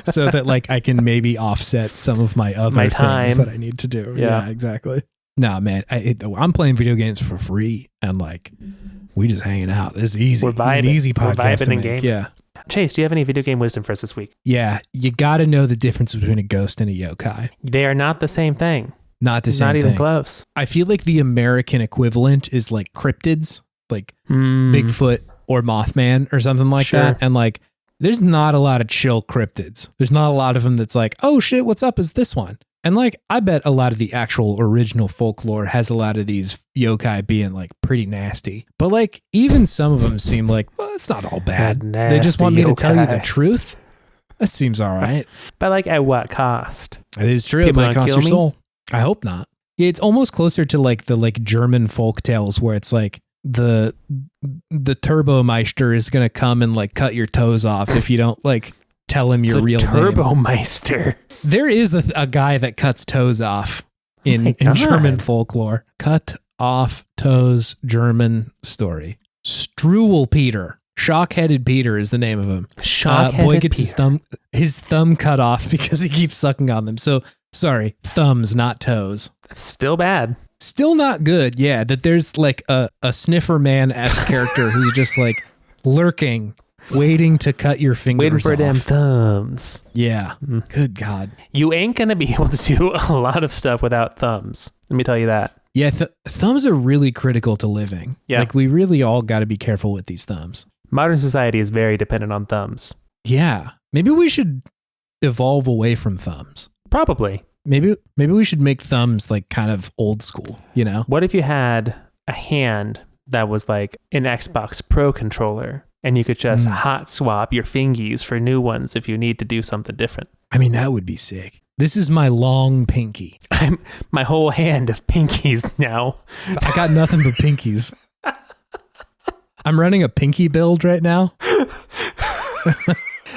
so that like I can maybe offset some of my other things that I need to do. Yeah, exactly. No, man, I'm playing video games for free and like, we just hanging out. It's easy. It's an easy podcast to make. Game. Yeah. Chase, do you have any video game wisdom for us this week? Yeah, you got to know the difference between a ghost and a yokai. They are not the same thing. Not the same thing. Not even close. I feel like the American equivalent is like cryptids, like Bigfoot or Mothman or something like that. And like, there's not a lot of chill cryptids. There's not a lot of them that's like, oh shit, what's up is this one. And like, I bet a lot of the actual original folklore has a lot of these yokai being like pretty nasty. But like, even some of them seem like, well, it's not all bad. They just want me to tell you the truth. That seems all right. But like, at what cost? It is true. It might cost your soul. I hope not. Yeah, it's almost closer to like the like German folk tales where it's like the Turbomeister is going to come and like cut your toes off if you don't like tell him your real name. Turbomeister. There is a guy that cuts toes off in German folklore. Cut off toes, German story. Struwelpeter. Shock-headed Peter is the name of him. Shock-headed boy gets his thumb cut off because he keeps sucking on them. So sorry, thumbs, not toes. That's still bad. Still not good. Yeah, that there's like a sniffer man-esque character who's just like lurking, waiting to cut your fingers off. Waiting for them thumbs. Yeah. Good God. You ain't going to be able to do a lot of stuff without thumbs. Let me tell you that. Yeah, thumbs are really critical to living. Yeah. Like we really all got to be careful with these thumbs. Modern society is very dependent on thumbs. Yeah. Maybe we should evolve away from thumbs. Probably. Maybe we should make thumbs like kind of old school, you know? What if you had a hand that was like an Xbox Pro controller and you could just hot swap your fingies for new ones if you need to do something different? I mean, that would be sick. This is my long pinky. My whole hand is pinkies now. I got nothing but pinkies. I'm running a pinky build right now.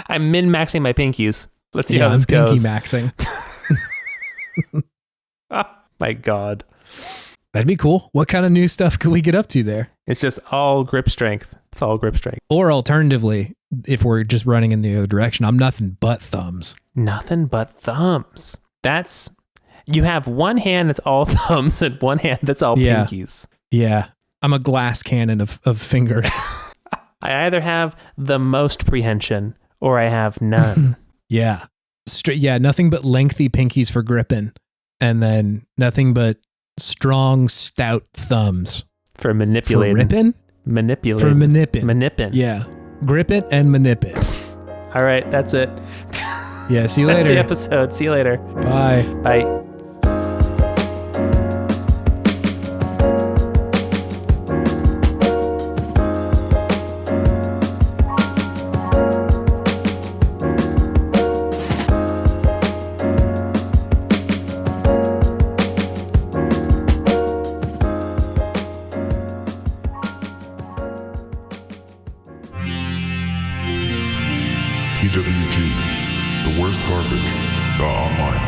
I'm min-maxing my pinkies. Let's see how this goes. Pinky maxing. Oh, my God. That'd be cool. What kind of new stuff could we get up to there? It's just all grip strength. It's all grip strength. Or alternatively, if we're just running in the other direction, I'm nothing but thumbs. Nothing but thumbs. You have one hand that's all thumbs and one hand that's all pinkies. Yeah. I'm a glass cannon of fingers. I either have the most prehension or I have none. Yeah. Nothing but lengthy pinkies for gripping, and then nothing but strong, stout thumbs for manipulating. For ripping? Manipulating. For manipping. Manipping. Yeah. Grip it and manip it. All right, that's it. Yeah, see you later. That's the episode. See you later. Bye. Bye. TWG, the worst garbage, online.